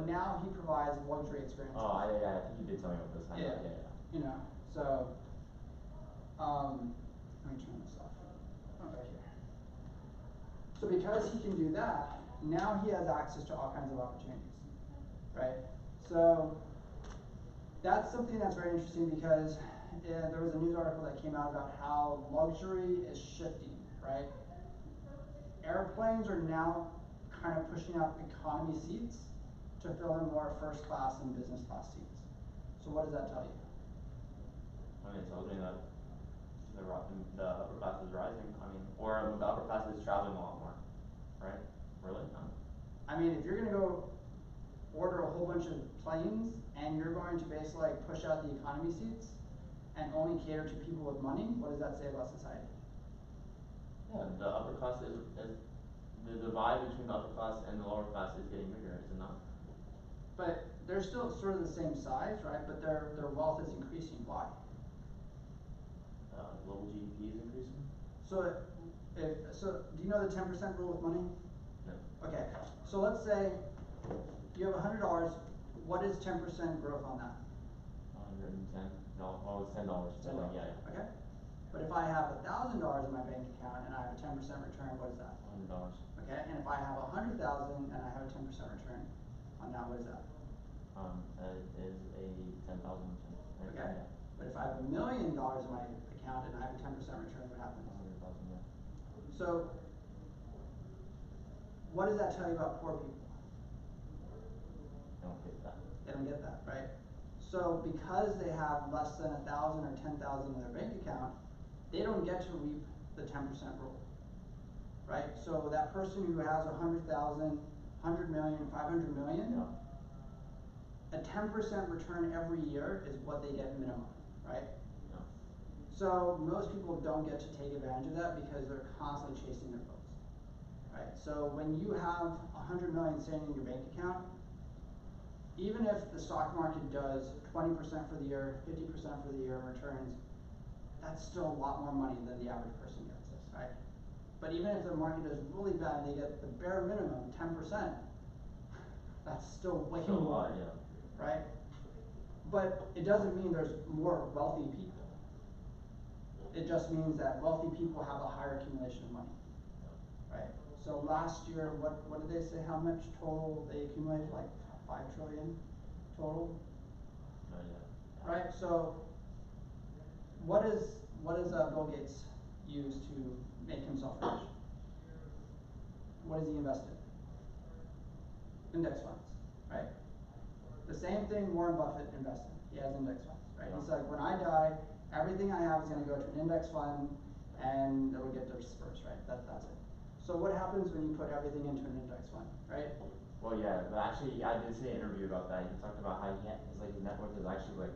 but now he provides luxury experiences. Oh, yeah, I think you did tell me about this. Yeah. You know, so, let me turn this off. Oh, right here. So because he can do that, now he has access to all kinds of opportunities, right? So that's something that's very interesting because there was a news article that came out about how luxury is shifting, right? Airplanes are now kind of pushing out economy seats to fill in more first class and business class seats. So what does that tell you? I mean, it tells me that the upper class is rising. I mean, or the upper class is traveling a lot more, right? Really? No. I mean, if you're going to go order a whole bunch of planes and you're going to basically like push out the economy seats and only cater to people with money, what does that say about society? Yeah, the upper class is the divide between the upper class and the lower class is getting bigger, is it not? But they're still sort of the same size, right? But their wealth is increasing. Why? Global GDP is increasing. So, do you know the 10% rule with money? No. Okay. So let's say you have $100. What is 10% growth on that? 110. No, oh, it's $10. Yeah. Okay. But if I have $1,000 in my bank account and I have a 10% return, what is that? $100. Okay. And if I have 100,000 and I have a 10% return on that, what is that? It is a 10,000 return. Right? Okay. Yeah. But if I have $1 million in my account and I have a 10% return, what happens? 100,000. Yeah. So, what does that tell you about poor people? I don't get that. They don't get that, right? So because they have less than 1,000 or 10,000 in their bank account, they don't get to reap the 10% rule, right? So that person who has 100,000, 100 million, 500 million, a 10% return every year is what they get minimum, right? Yeah. So most people don't get to take advantage of that because they're constantly chasing their goals, right? So when you have 100 million sitting in your bank account, even if the stock market does 20% for the year, 50% for the year in returns, that's still a lot more money than the average person gets, right? But even if the market does really bad and they get the bare minimum, 10%, that's still way more, right? But it doesn't mean there's more wealthy people. It just means that wealthy people have a higher accumulation of money, right? So last year, what did they say? How much total they accumulated? Like 5 trillion total, right? So what does Bill Gates use to make himself rich? What does he invest in? Index funds, right? The same thing Warren Buffett invests in. He has index funds, right? He's like, when I die, everything I have is going to go to an index fund, and it'll get dispersed, right? That's it. So what happens when you put everything into an index fund, right? Well, yeah, but actually, I did see an interview about that. He talked about how his net worth is actually like,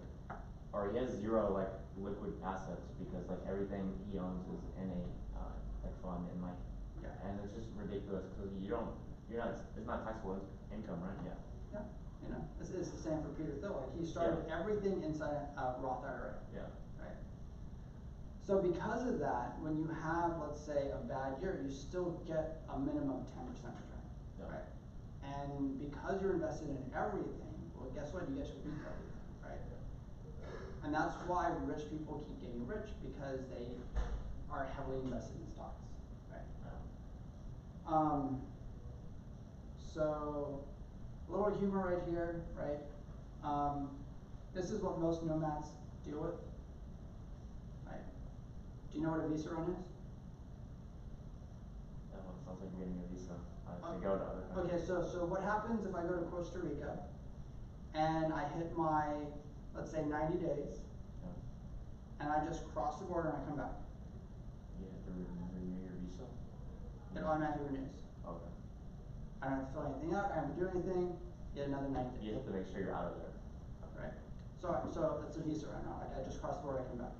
or he has zero like liquid assets because like everything he owns is in a like fund and like, and it's just ridiculous because it's not taxable income, right? Yeah. Yeah, you know, it's the same for Peter Thiel. Like he started everything inside a Roth IRA. Yeah. Right. So because of that, when you have, let's say, a bad year, you still get a minimum 10% return, right? And because you're invested in everything, well, guess what? You get to reap everything, right? And that's why rich people keep getting rich, because they are heavily invested in stocks, right? So a little humor right here, right? This is what most nomads deal with, right? Do you know what a visa run is? That one sounds like you're getting a visa to go to other countries. Okay, so what happens if I go to Costa Rica and I hit my, let's say, 90 days, and I just cross the border and I come back? You have to renew your visa? It automatically renews. Okay. I don't have to fill anything out, I don't have to do anything, get another 90 days. You have to make sure you're out of there. Right. So that's a visa right now. Like I just cross the border, I come back.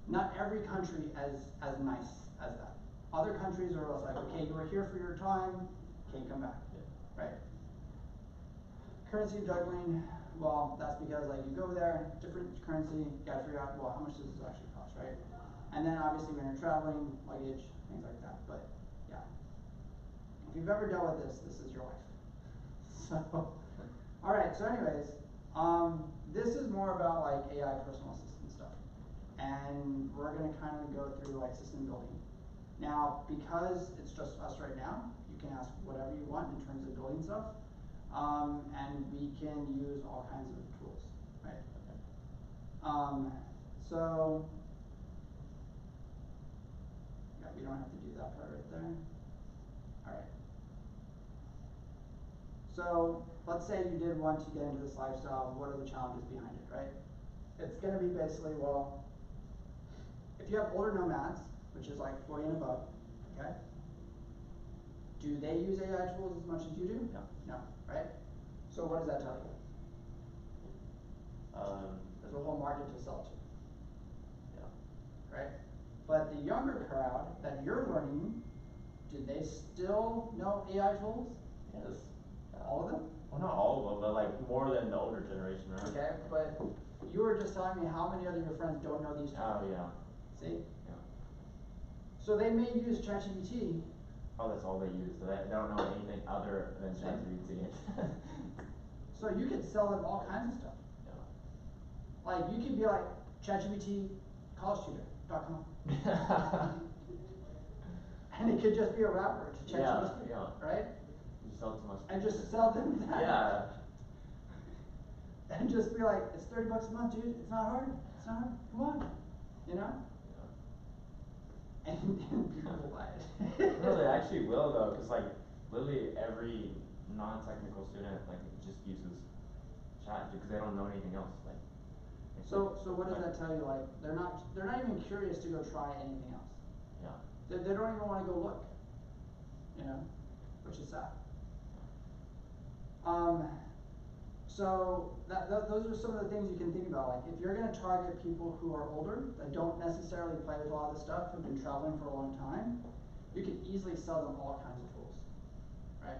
Not every country as nice as that. Other countries are like, okay, you were here for your time, okay, come back. Right? Currency juggling, well, that's because like you go there, different currency, you gotta figure out, well, how much does this actually cost, right? And then obviously when you're traveling, luggage, things like that. But yeah, if you've ever dealt with this, this is your life. So All right, so anyways, this is more about like AI personal assistant stuff. And we're gonna kind of go through like system building. Now, because it's just us right now, you can ask whatever you want in terms of building stuff. And we can use all kinds of tools, right? So, yeah, we don't have to do that part right there. All right. So let's say you did want to get into this lifestyle, what are the challenges behind it, right? It's gonna be basically, well, if you have older nomads, which is like 40 and above, okay? Do they use AI tools as much as you do? No. No, right? So what does that tell you? There's a whole market to sell to, Yeah. right? But the younger crowd that you're learning, do they still know AI tools? Yes. All of them? Well, not all of them, but like more than the older generation, right? Okay, but you were just telling me how many other of your friends don't know these tools. Oh, yeah. See? Yeah. So they may use ChatGPT. Oh, that's all they use. So they don't know anything other than Same. ChatGPT. So you could sell them all kinds of stuff. Yeah. Like you could be like ChatGPT collegetutor.com. And it could just be a wrapper to ChatGPT, Yeah. right? You sell too much. And just sell them that. Yeah. And just be like, it's $30 a month, dude. It's not hard. It's not hard. Come on. You know? Yeah. And people will buy it. No, they actually will though, cause like literally every non-technical student like just uses chat because they don't know anything else. Like. So what does that tell you? Like they're not even curious to go try anything else. Yeah. They don't even want to go look. You know, which is sad. So those are some of the things you can think about. Like if you're going to target people who are older that don't necessarily play with a lot of the stuff, who've been traveling for a long time, you can easily sell them all kinds of tools, right?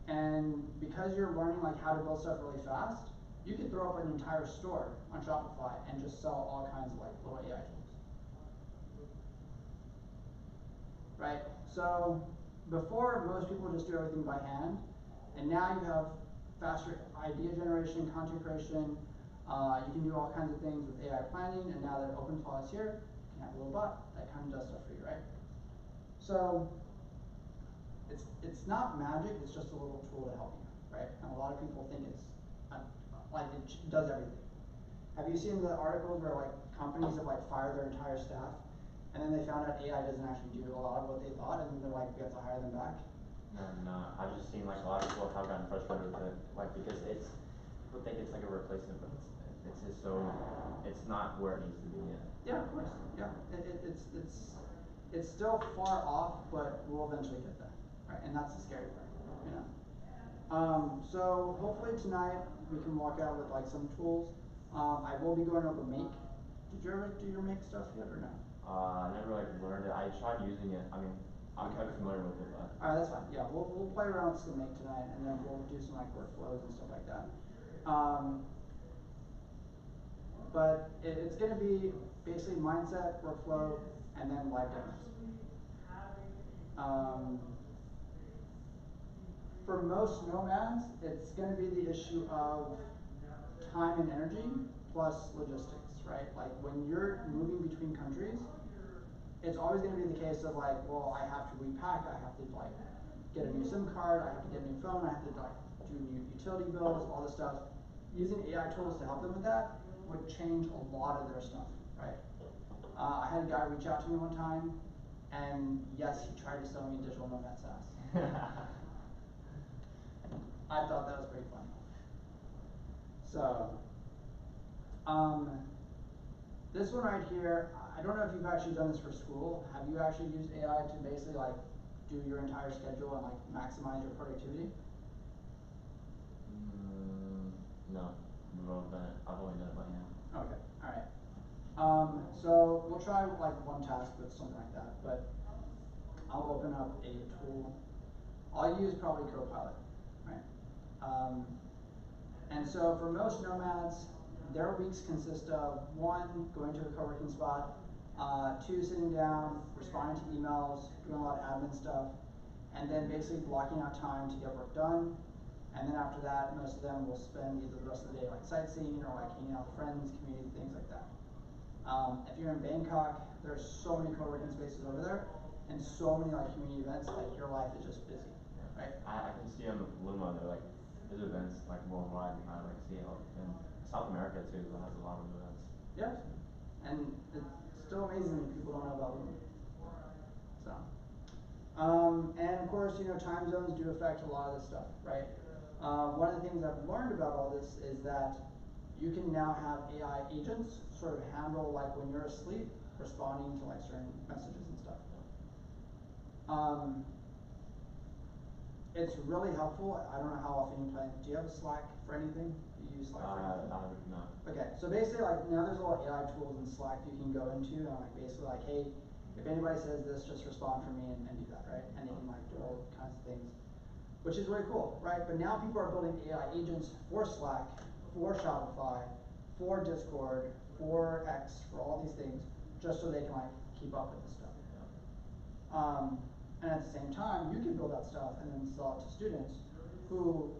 And because you're learning like how to build stuff really fast, you could throw up an entire store on Shopify and just sell all kinds of like little AI tools. Right? So before, most people just do everything by hand, and now you have faster idea generation, content creation. You can do all kinds of things with AI planning, and now that OpenClaw is here, you can have a little bot that kind of does stuff for you, right? So it's not magic; it's just a little tool to help you, right? And a lot of people think it's like it does everything. Have you seen the articles where like companies have like fired their entire staff, and then they found out AI doesn't actually do a lot of what they thought, and then they're like, we have to hire them back? No, I've just seen like a lot of people have gotten frustrated with it, like because people think it's like a replacement, but it's just so, it's not where it needs to be yet. Yeah, of course. Yeah, it's still far off, but we'll eventually get there, right? And that's the scary part, you know. So hopefully tonight we can walk out with like some tools. I will be going over Make. Did you ever do your Make stuff yet or no? I never like learned it. I tried using it. I mean, I'm kind of familiar with it, but. Alright, that's fine. Yeah, we'll play around with some Make tonight, and then we'll do some like workflows and stuff like that. But it's going to be basically mindset, workflow, and then live demos. For most nomads, it's going to be the issue of time and energy plus logistics, right? Like when you're moving between countries, it's always going to be the case of like, well, I have to repack, I have to like get a new SIM card, I have to get a new phone, I have to like do new utility bills, all this stuff. Using AI tools to help them with that would change a lot of their stuff, right? I had a guy reach out to me one time, and yes, he tried to sell me a digital nomad SaaS. I thought that was pretty funny. So, this one right here, I don't know if you've actually done this for school. Have you actually used AI to basically like do your entire schedule and like maximize your productivity? No, I've only done it by hand. Okay, alright. So we'll try like one task with something like that, but I'll open up a tool. I'll use probably Copilot, right? And so for most nomads, their weeks consist of 1, going to a co-working spot, 2, sitting down, responding to emails, doing a lot of admin stuff, and then basically blocking out time to get work done, and And then after that, most of them will spend either the rest of the day like sightseeing or like hanging out with friends, community, things like that. If you're in Bangkok, there's so many co-working spaces over there, and so many like community events. Like your life is just busy, right? I can see on the Luma, they're like, there's events like worldwide, and I like see it in South America too, that has a lot of events. Yeah, and it's still amazing that people don't know about them. So, and of course, you know, time zones do affect a lot of this stuff, right? One of the things I've learned about all this is that you can now have AI agents sort of handle like when you're asleep, responding to like certain messages and stuff. It's really helpful. I don't know how often you play. Do you have Slack for anything? Do you use Slack for anything? No. Okay, so basically like now there's a lot of AI tools in Slack you can go into and like basically like, hey, if anybody says this, just respond for me and do that, right? And they can like do all kinds of things, which is really cool, right? But now people are building AI agents for Slack, for Shopify, for Discord, for X, for all these things, just so they can like keep up with this stuff. And at the same time, you can build that stuff and then sell it to students who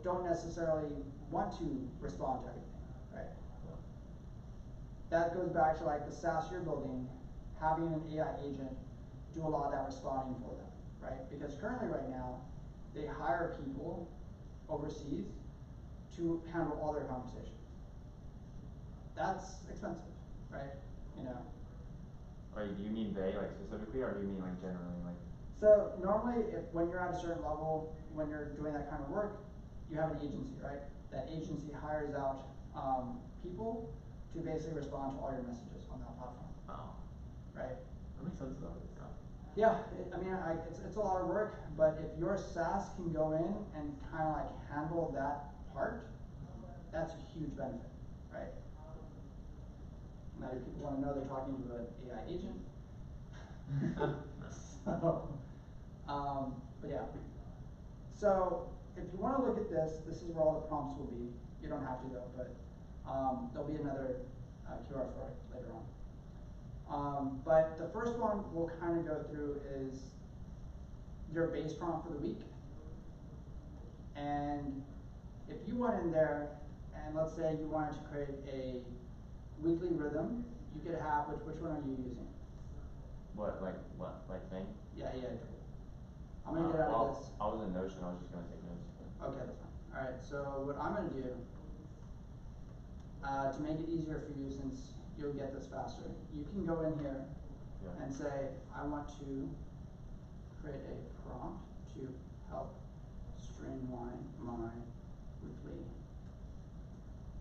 don't necessarily want to respond to everything, right? That goes back to like the SaaS you're building, having an AI agent do a lot of that responding for them, right? Because currently right now, they hire people overseas to handle all their conversations. That's expensive, right? You know. Like, do you mean they like specifically, or do you mean like generally like? So normally, when you're at a certain level, when you're doing that kind of work, you have an agency, right? That agency hires out people to basically respond to all your messages on that platform. Oh. Right? That makes sense though. Yeah, it's a lot of work, but if your SaaS can go in and kind of like handle that part, that's a huge benefit, right? Now your people want to know they're talking to an AI agent. So, but yeah. So if you want to look at this, this is where all the prompts will be. You don't have to though, but there'll be another QR for it later on. But the first one we'll kind of go through is your base prompt for the week. And if you went in there and let's say you wanted to create a weekly rhythm, you could have, which one are you using? What thing? Yeah, I'm gonna get out of this. I was in Notion, I was just gonna take notes. Okay, that's fine. Alright, so what I'm gonna do, to make it easier for you since you'll get this faster, you can go in here and say, I want to create a prompt to help streamline my weekly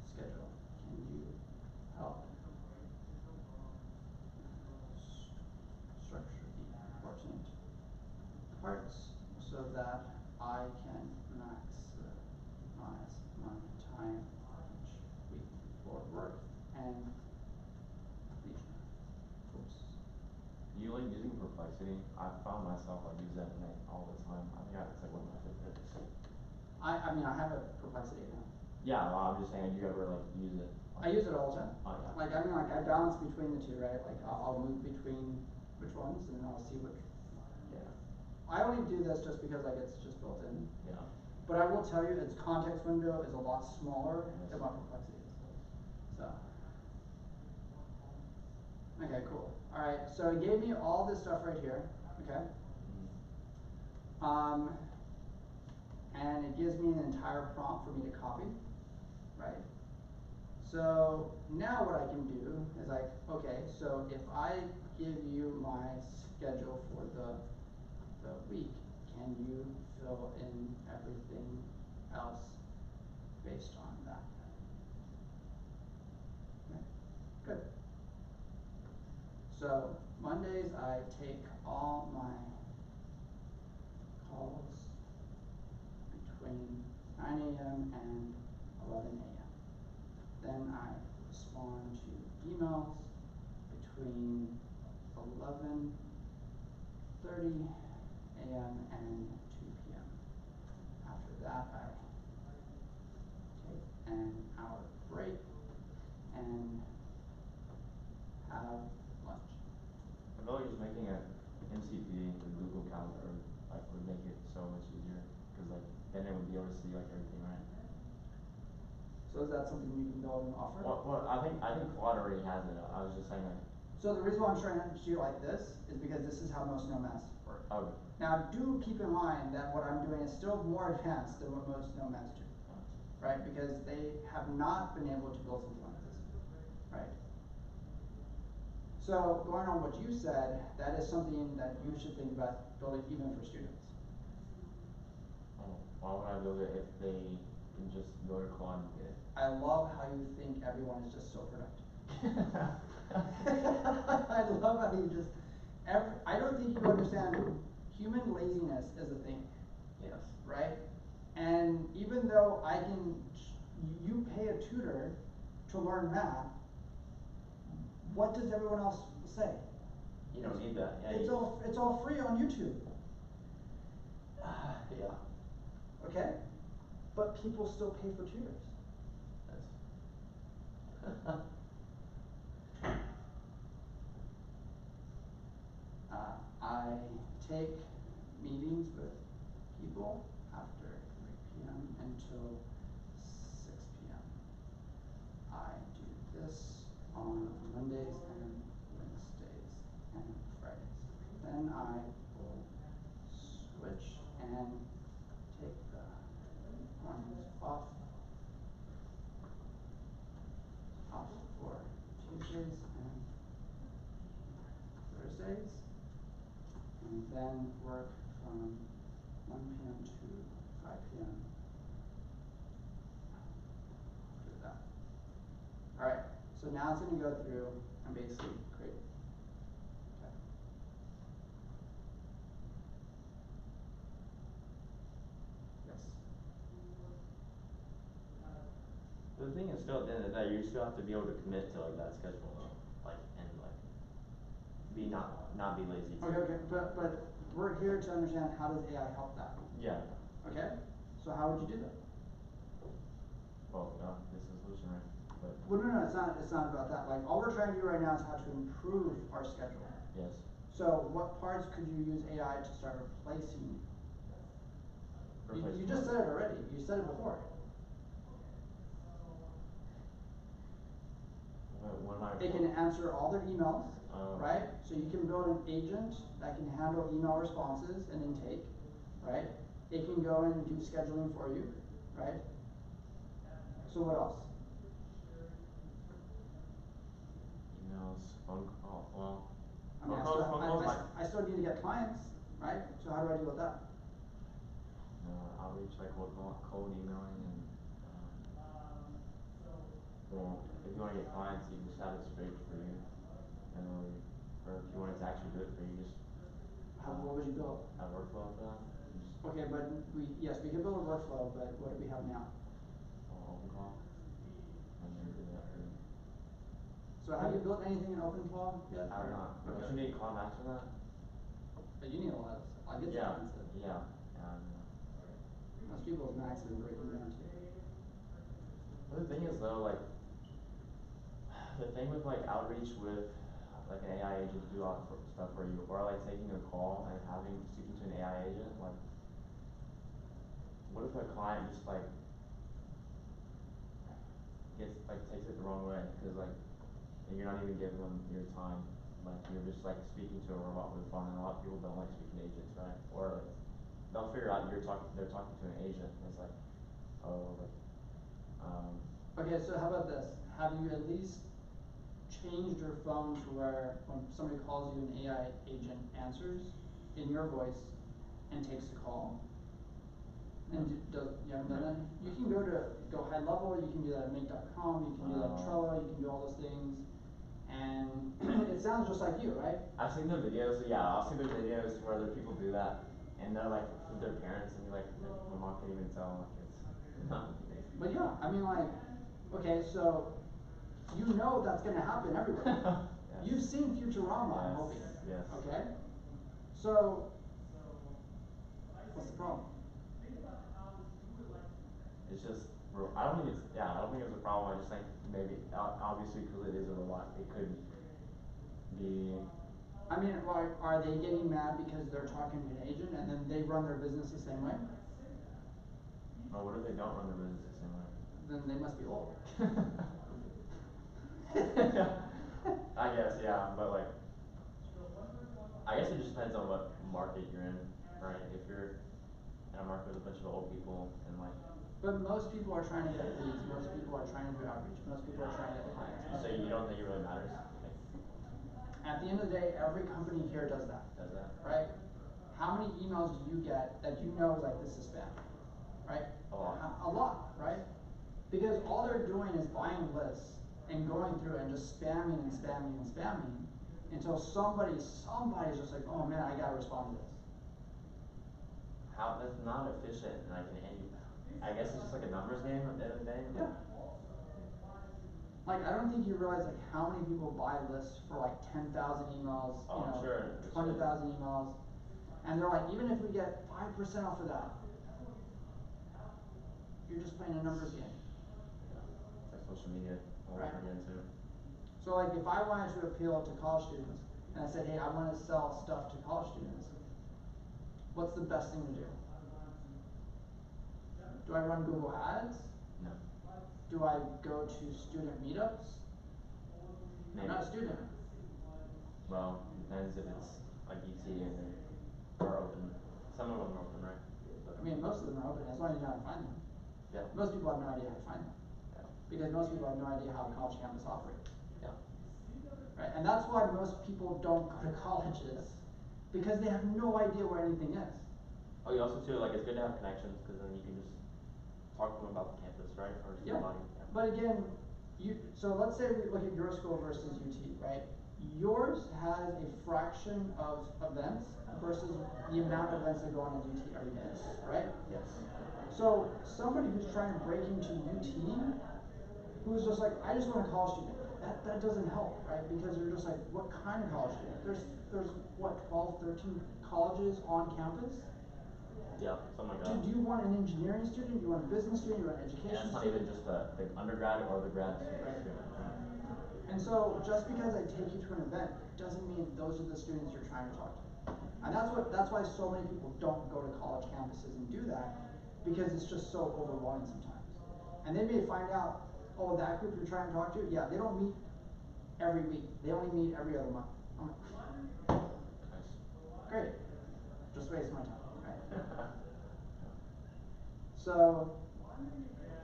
schedule. Can you help structure the important parts so that I can maximize my time each week for work and leisure? Oops. You like using Perplexity? I found myself like using that all the time. I think it's like one of my favorites. I mean I have a Perplexity now. Yeah, well, I'm just saying, do you ever like use it? I use it all the time. Oh yeah. Like I mean like I balance between the two, right? Like I'll move between which ones and then I'll see which. Yeah. I only do this just because like it's just built in. Yeah. But I will tell you its context window is a lot smaller than what Perplexity is. So. Okay, cool. Alright, so it gave me all this stuff right here, okay? And it gives me an entire prompt for me to copy, right? So now what I can do is like, okay, so if I give you my schedule for the week, can you fill in everything else based on that? Okay, good. So Mondays I take all my calls between 9 a.m. and 11 a.m. Then I respond to emails between 11:30 a.m. and 2 p.m. After that I take an hour break and have lunch. I feel like just making a MCP, the Google Calendar, like would make it so much easier, because like then it would be able to see like everything So is that something you can build and offer? Well, I think Claude already has it. I was just saying like, So the reason why I'm showing it to you like this is because this is how most nomads work. oh, Now, do keep in mind that what I'm doing is still more advanced than what most nomads do, right? Because they have not been able to build something like this, right? So going on what you said, that is something that you should think about building even for students. why would I build it if they can just go to Claude and get it? I love how you think everyone is just so productive. I love how you just, I don't think you understand human laziness is a thing, Yes. right? And even though you pay a tutor to learn math, what does everyone else say? You don't need that. Yeah, It's all free on YouTube, yeah. okay? But people still pay for tutors. That's I take meetings with people after 3 p.m. until 6 p.m. I do this on Mondays and Wednesdays and Fridays. Then I will switch and take the ones off for Tuesdays and Thursdays, and then work from 1 p.m. to 5 p.m. after that. Alright, so now it's going to go through and basically create. Okay. Yes. The thing is, still at the end of the day, you still have to be able to commit to like that schedule, though. Like and like not be lazy. Okay, but we're here to understand how does AI help that. Yeah. Okay? So how would you do that? Well, this is the solution, right? But Well, no, it's not about that. Like, all we're trying to do right now is how to improve our schedule. yes. So, what parts could you use AI to start replacing? You just said it already. You said it before. What am I? It can answer all their emails, Oh. right? So you can build an agent that can handle email responses and intake, right? It can go in and do scheduling for you, right? So what else? Emails, phone call. Well, I mean, phone calls. I still need to get clients, right? So how do I deal with that? Outreach, like cold emailing and well, if you want to get clients, you just have it straight for you, and or if you want it to actually do it for you, just What would you build? a workflow for that. Okay, but we can build a workflow, but what do we have now? Open call, and then do that for you. So have you built anything in OpenClaw yet? I don't know. Okay. Don't you need call max for that? But you need a lot of stuff. Like, it's expensive. Yeah. Most people's max are breaking down too. But the thing is though, like the thing with like outreach with like an AI agent to do all that stuff for you, or like taking a call and speaking to an AI agent, like what if a client just like takes it the wrong way because like you're not even giving them your time, like you're just like speaking to a robot with a phone, and a lot of people don't like speaking to agents, right? Or like they'll figure out they're talking to an agent, and it's like, oh, like Okay, so how about this? Have you at least changed your phone to where when somebody calls you, an AI agent answers in your voice and takes the call? And you haven't done that? You can go high level, you can do that at make.com, you can do that at Trello, you can do all those things. And it sounds just like you, right? I've seen the videos, I've seen the videos where other people do that, and they're like with their parents, and you're like, my mom can't even tell, like it's not amazing. But yeah, I mean, like, okay, so you know that's gonna happen everywhere. Yes. You've seen Futurama, I'm Yes, hoping. yes. Okay? So, what's the problem? It's just, I don't think it's a problem. I just think maybe, obviously, because it is a robot, it could be. I mean, are they getting mad because they're talking to an agent and then they run their business the same way? Or what if they don't run their business the same way? then they must be old. I guess, yeah, but like, I guess it just depends on what market you're in, right? If you're in a market with a bunch of old people and like, But most people are trying to get leads, most people are trying to do outreach, most people are trying to get clients. so you don't think it really matters? Like, At the end of the day, every company here does that. does that? Right? How many emails do you get that you know like this is spam? Right? A lot. A lot, right? Because all they're doing is buying lists and going through and just spamming and spamming and spamming until somebody's just like, oh man, I gotta respond to this. How, that's not efficient, and like, I guess it's just like a numbers game at the end of the day. Yeah. Like, I don't think you realize like how many people buy lists for like 10,000 emails, Oh, I'm sure. 20,000 emails, and they're like, even if we get 5% off of that, you're just playing a numbers game. Yeah. It's like social media all Right. over again too. So like, if I wanted to appeal to college students, and I said, hey, I want to sell stuff to college students, what's the best thing to do? Do I run Google Ads? No. Do I go to student meetups? I'm not a student. Well, depends if it's like UT and they are open. Some of them are open, right? I mean, most of them are open as long as you know how to find them. Yeah. Most people have no idea how to find them. Yeah. Because most people have no idea how a college campus operates. Yeah. Right? And that's why most people don't go to colleges, because they have no idea where anything is. Oh, you also too, like, it's good to have connections, because then you can just talk to them about the campus, right? Or Yeah. somebody. Yeah. But again, so let's say we look at your school versus UT, right? Yours has a fraction of events versus the amount of events that go on in UT every day, right? Yes. So somebody who's trying to break into UT, who's just like, I just want a college student, that doesn't help, right? Because they're just like, what kind of college student? There's what, 12, 13 colleges on campus? Yeah, something like that. Do you want an engineering student? Do you want a business student? Do you want an And education it's not student? even just the undergrad or the grad student. And so just because I take you to an event doesn't mean those are the students you're trying to talk to. And that's why so many people don't go to college campuses and do that, because it's just so overwhelming sometimes. And they may find out, oh, that group you're trying to talk to, yeah, they don't meet every week. They only meet every other month. I'm like, Nice. great. Just waste my time, right? So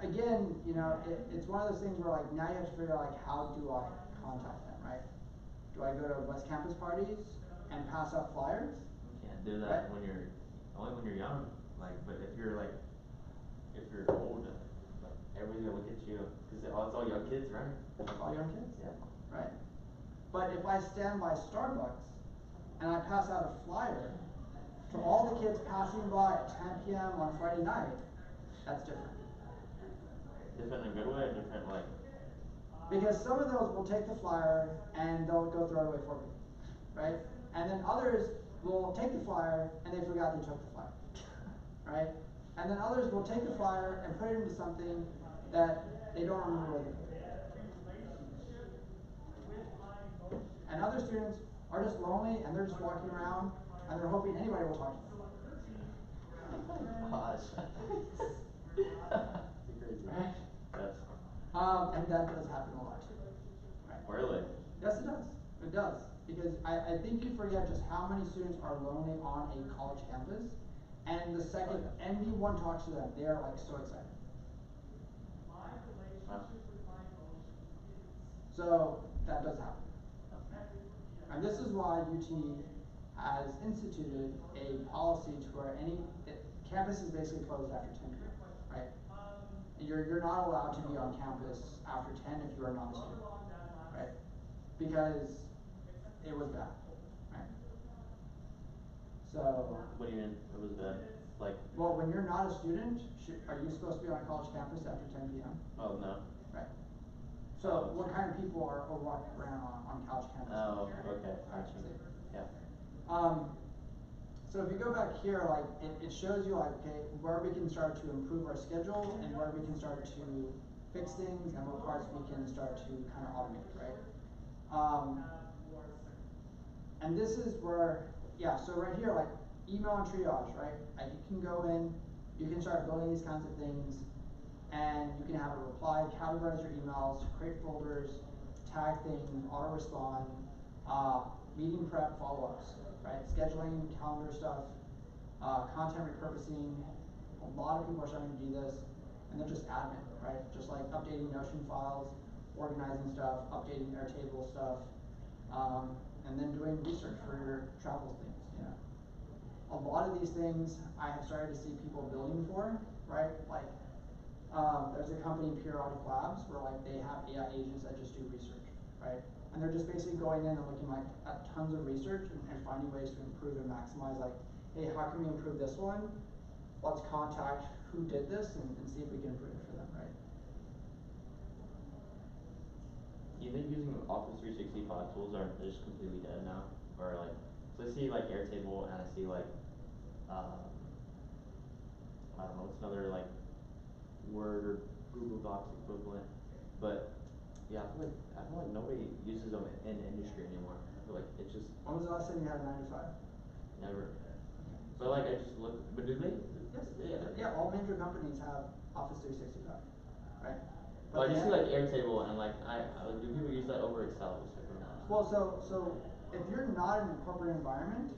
again, it's one of those things where like now you have to figure out like how do I contact them, right? Do I go to West Campus parties and pass out flyers? You can't do that Right. only when you're young. Like, but if you're old, like everybody's gonna look at you, because it's all young kids, right? All young kids? Yeah. Right? But if I stand by Starbucks and I pass out a flyer to all the kids passing by at 10 p.m. on Friday night, that's different. Different in a good way, or different like. Because some of those will take the flyer and they'll go throw it away for me, right? And then others will take the flyer and they forgot they took the flyer, right? And then others will take the flyer and put it into something that they don't remember what they put. And other students are just lonely and they're just walking around and they're hoping anybody will talk to them. Gosh. Crazy. Right? Yes. And that does happen a lot too. Right? Really? Yes, it does. It does. Because I think you forget just how many students are lonely on a college campus, and the second anyone talks to them, they are like so excited. Wow. So that does happen. And this is why UT has instituted a policy to where campus is basically closed after 10 p.m. Right? You're not allowed to be on campus after 10 if you are not a student, right? Because it was bad, right? So. What do you mean? It was bad. Like. Well, when you're not a student, are you supposed to be on a college campus after 10 p.m.? Oh no. Right. So what kind of people are walking around on college campus? Oh, okay. Gotcha. Yeah. So if you go back here, like it shows you like, okay, where we can start to improve our schedule and where we can start to fix things and what parts we can start to kind of automate, right? And this is where, yeah, so right here, like email and triage, right? Like you can go in, you can start building these kinds of things, and you you can have it reply, categorize your emails, create folders, tag things, auto respond, meeting prep follow-ups, right? Scheduling, calendar stuff, content repurposing. A lot of people are starting to do this, and then just admin, right? Just like updating Notion files, organizing stuff, updating Airtable stuff, and then doing research for your travel things, you know. A lot of these things I have started to see people building for, right? Like, there's a company, Periodic Labs, where like they have AI agents that just do research, right? And they're just basically going in and looking like at tons of research and finding ways to improve and maximize, like, hey, how can we improve this one? Let's contact who did this and see if we can improve it for them, right? Do you think using Office 365 tools are just completely dead now? Or like, so I see like Airtable and I see like, I don't know, it's another like Word or Google Docs equivalent, but yeah, I feel like nobody uses them in industry anymore. I feel like it's just When was the last time you had a 9 to 5? never. But like I just look, but do they? Yes. Yeah, all major companies have Office 365, right? Well, I just see like Airtable and like do people use that over Excel? Well, so if you're not in a corporate environment,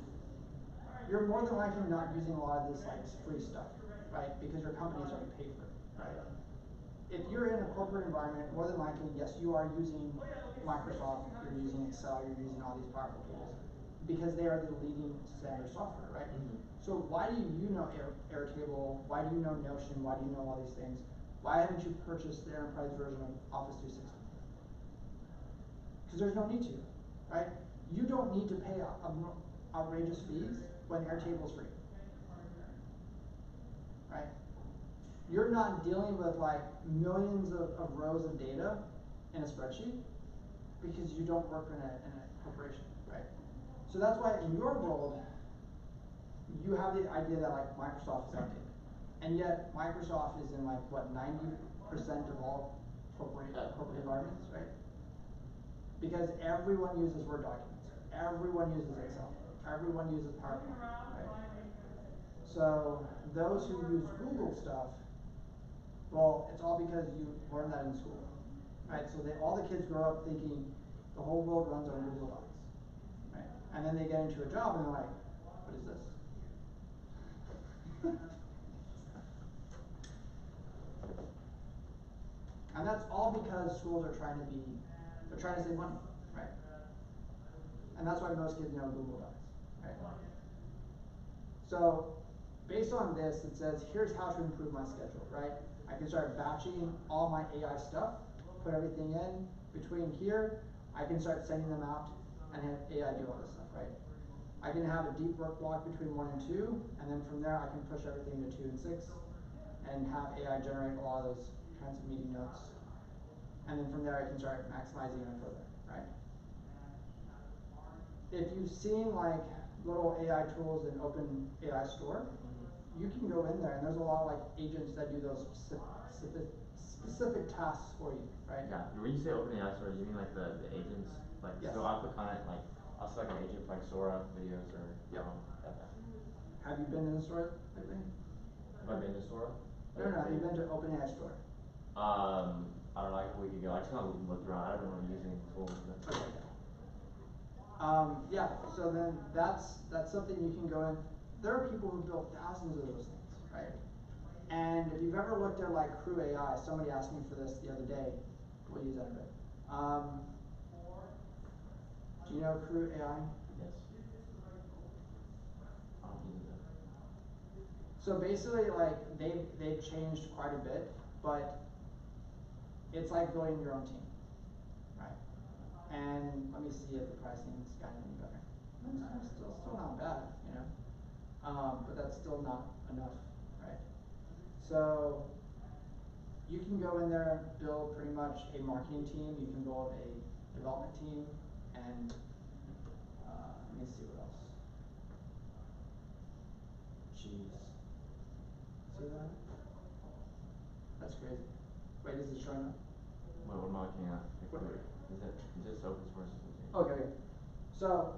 you're more than likely not using a lot of this like free stuff, right? Because your company's already paid for it, right? If you're in a corporate environment, more than likely, yes, you are using Microsoft, you're using Excel, you're using all these powerful tools, because they are the leading standard software, right? Mm-hmm. So why do you know Airtable? Why do you know Notion? Why do you know all these things? Why haven't you purchased the enterprise version of Office 360? Because there's no need to, right? You don't need to pay outrageous fees when Airtable is free, right? You're not dealing with like millions of rows of data in a spreadsheet because you don't work in a corporation, right? So that's why in your world, you have the idea that like Microsoft is sidekick, and yet Microsoft is in like what 90% of all corporate environments, right? Because everyone uses Word documents, everyone uses Excel, everyone uses PowerPoint, right? So those who use Google stuff, well, it's all because you learned that in school, right? So all the kids grow up thinking the whole world runs on Google Docs, right? And then they get into a job and they're like, what is this? And that's all because schools are trying to save money, right? And that's why most kids know Google Docs, right? So based on this, it says, here's how to improve my schedule, right? I can start batching all my AI stuff, put everything in. Between here, I can start sending them out and have AI do all this stuff, right? I can have a deep work block between 1 and 2, and then from there I can push everything to 2 and 6, and have AI generate a lot of those kinds of meeting notes. And then from there I can start maximizing it further, right? If you've seen like little AI tools in Open AI Store, you can go in there and there's a lot of like agents that do those specific tasks for you, right? Yeah. When you say OpenAI Store, you mean like the agents? Like Yes. So I'll click on it like I'll select an agent for like Sora videos or Yep. Okay. Have you been in the store lately? Have I been to Sora? No, have you been to OpenAI Store? I don't know, like a week ago. I just kind of looked around. I don't know using tools. Okay. Yeah, so then that's something you can go in. There are people who built thousands of those things, right? And if you've ever looked at like Crew AI, somebody asked me for this the other day. We'll use that a bit. Do you know Crew AI? Yes. I don't use it. So basically, like they've changed quite a bit, but it's like building your own team, right? And let me see if the pricing's gotten any better. It's still not bad, you know. But that's still not enough, right? So you can go in there, build pretty much a marketing team. You can build a development team, and let me see what else. Jeez, see that? That's crazy. Wait, is it showing up? What am I looking at? Is it just open source? Okay. So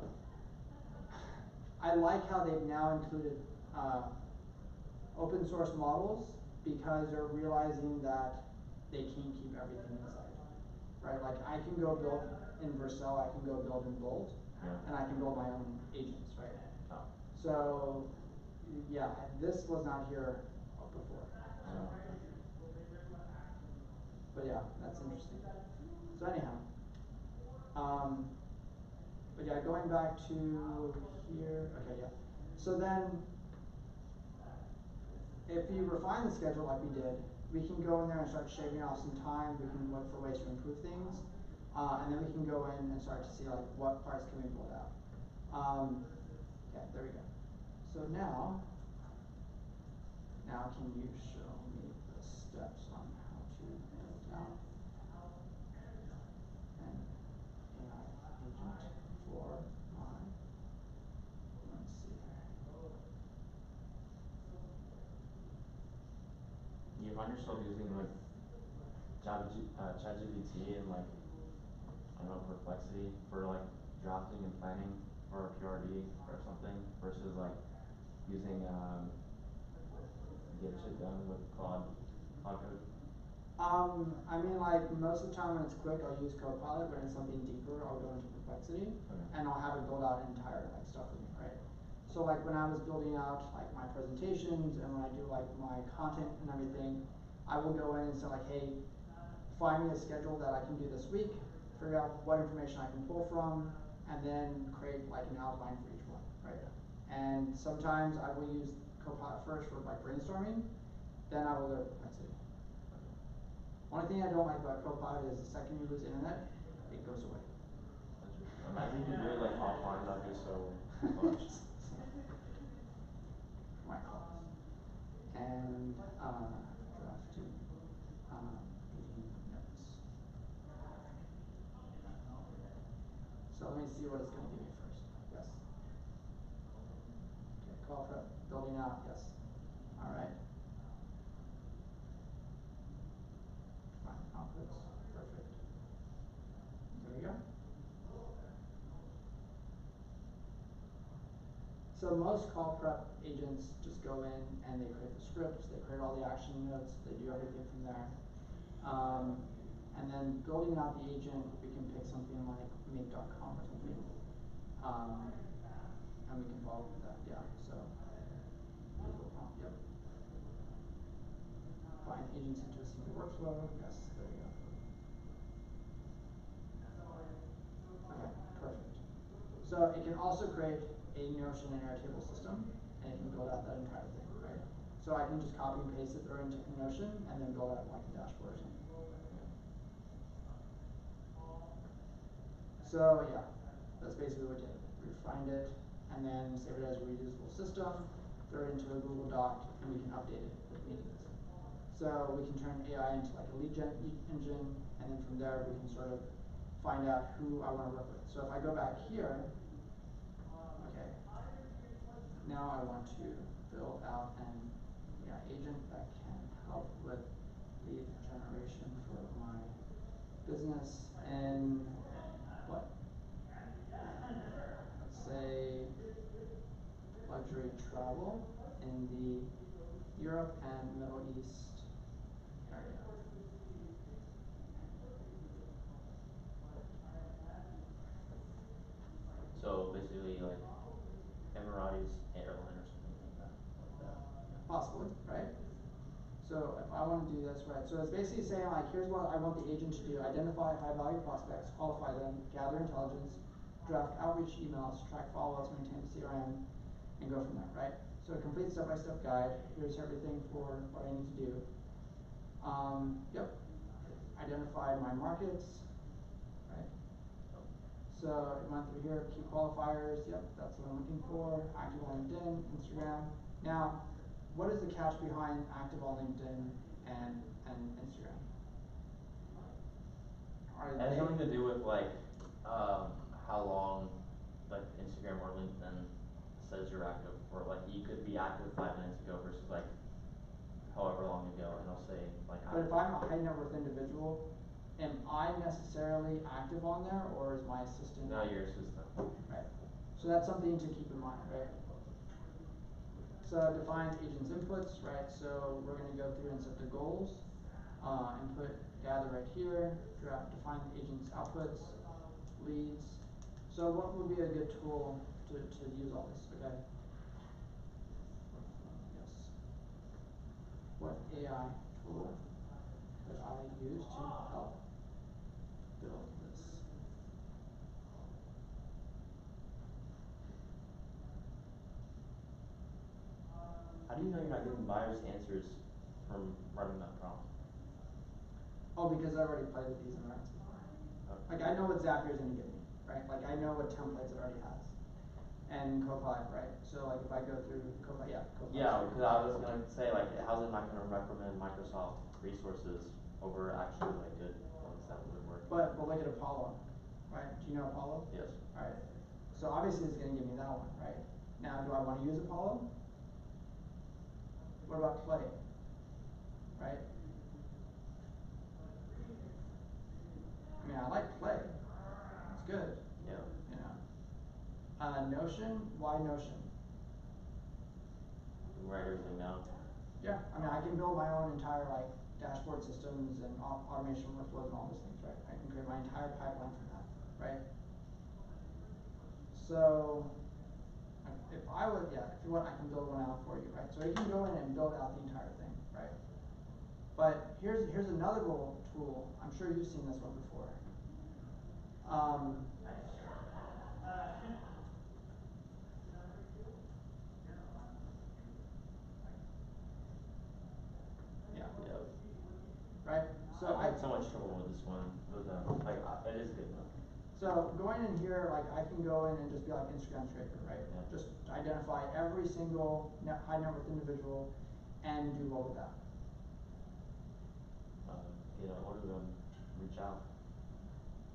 I like how they've now included open source models because they're realizing that they can't keep everything inside, right? Like I can go build in Vercel, I can go build in Bolt, and I can build my own agents, right? Oh. So, yeah, this was not here before. But yeah, that's interesting. So anyhow, but yeah, going back to here, okay, yeah. So then, if you refine the schedule like we did, we can go in there and start shaving off some time. We can look for ways to improve things, and then we can go in and start to see like what parts can we pull out. Okay, there we go. So now can you show me the steps on how to build out an AI agent for my, let's see here. You find yourself using like ChatGPT and like, I don't know, Perplexity for like drafting and planning for a PRD or something versus like using get shit done with Claude Code? I mean, like most of the time when it's quick, I'll use Copilot. When it's something deeper, I'll go into Perplexity, and I'll have it build out entire like stuff for me, right? So like when I was building out like my presentations and when I do like my content and everything, I will go in and say like, hey, find me a schedule that I can do this week, figure out what information I can pull from, and then create like an outline for each one, right? And sometimes I will use Copilot first for like brainstorming, then I will go to Perplexity. Only thing I don't like about Copilot is the second you lose internet, it goes away. Imagine you can do it like offline, that'd be so much. My calls. And drafting meeting notes. So let me see what it's going to give me first. Yes. Okay, call prep, building out, yes. All right. Fine, outputs, perfect. There we go. So most call prep agents just go in and they create the scripts, they create all the action notes, they do everything from there. And then building out the agent, we can pick something like make.com or something. And we can follow with that, yeah. So, yep. Find agents into a single workflow, yes, there we go. Okay, perfect. So it can also create a Notion and Airtable system, and it can build out that entire thing, right? So I can just copy and paste it through into Notion, and then build out like a dashboard or something. So yeah, that's basically what we did. We refined it, and then save it as a reusable system, throw it into a Google Doc, and we can update it with meetings. So we can turn AI into like a lead gen engine, and then from there we can sort of find out who I want to work with. So if I go back here, okay, now I want to build out an AI agent that can help with lead generation for my business and what? Let's say luxury travel in the Europe and Middle East area. So basically like Emirates airline or something like that. Possibly, right? So if I want to do this, right, so it's basically saying like, here's what I want the agent to do: identify high value prospects, qualify them, gather intelligence, draft outreach emails, track follow-ups, maintain the CRM, and go from there, right? So a complete step-by-step guide. Here's everything for what I need to do. Yep. Identify my markets, right? So it went through here, key qualifiers. Yep, that's what I'm looking for. Active on LinkedIn, Instagram. Now, what is the catch behind active on LinkedIn and Instagram? It has something to do with like how long like Instagram or LinkedIn says you're active for. Like you could be active 5 minutes ago versus like however long ago, and it'll say like But if I'm a high net worth individual, am I necessarily active on there, or is my assistant? No, your assistant. Right. So that's something to keep in mind, right? So define agent's inputs, right? So we're going to go through and set the goals, input put gather right here, define the agent's outputs, leads. So what would be a good tool to use all this, okay? Yes. What AI tool could I use to help build this? How do you know you're not getting biased answers from running that prompt? Oh, because I already played with these environments before. Like I know what Zapier's gonna give me, right? Like I know what templates it already has. And Copilot, right? So like if I go through Copilot, yeah, Copilot. Yeah, because I was gonna say like, how's it not gonna recommend Microsoft resources over actually like good ones that would work? But look at Apollo, right? Do you know Apollo? Yes. Alright. So obviously it's gonna give me that one, right? Now do I wanna use Apollo? What about Clay? Right? I mean, I like Clay. It's good. Yeah. You know. Notion, why Notion? You can write everything down. Yeah, I mean, I can build my own entire like dashboard systems and automation workflows and all those things, right? I can create my entire pipeline from that, right? So, if I would, yeah, if you want, I can build one out for you, right? So you can go in and build out the entire thing, right? But here's another little tool. I'm sure you've seen this one before. Yeah. Yep. Right? So I've had so much trouble with this one. With it is good though. So going in here, like I can go in and just be like Instagram scraper, right? Yeah. Just identify every single high net worth individual and do what with that. Get a hold of them, reach out.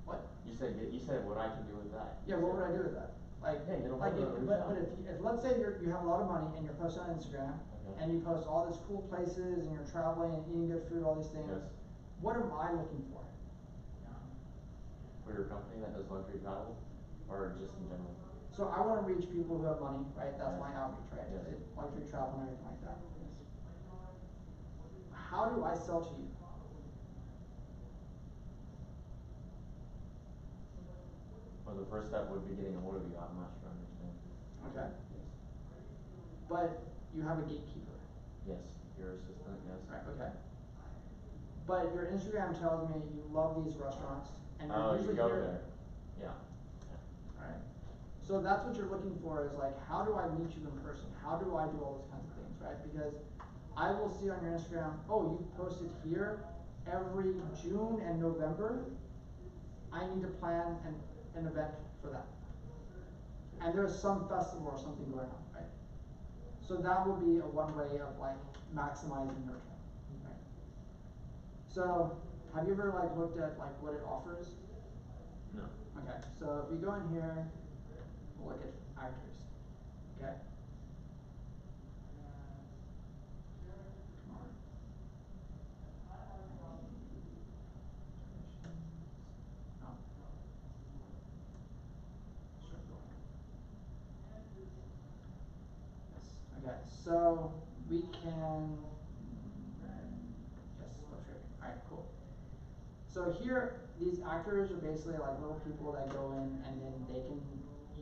What? You said what I can do with that. Yeah, what would I do with that? Like, hey, like but if let's say you have a lot of money and you're posting on Instagram and you post all these cool places and you're traveling and eating good food, all these things, yes. What am I looking for? For your company that does luxury travel, or just in general? So I want to reach people who have money, right? That's yes. my outreach, right? Yes. Luxury travel and everything like that. How do I sell to you? Well, the first step would be getting a hold of you. I'm not sure I understand. Okay. Yes. But you have a gatekeeper. Yes, your assistant, yes. Right, okay. But your Instagram tells me you love these restaurants and you're usually you go here. there. Yeah. Alright. So that's what you're looking for is like, how do I meet you in person? How do I do all those kinds of things, right? Because I will see on your Instagram, oh, you posted here every June and November. I need to plan an event for that. And there's some festival or something going on, right? So that will be a one way of like maximizing your time, right? So have you ever like looked at like what it offers? No. Okay, so if we go in here, we'll look at actors, okay? Come on. Oh. Start going. Yes, okay, so we can, yes, looks great. Alright, cool. So here, these actors are basically like little people that go in and then they can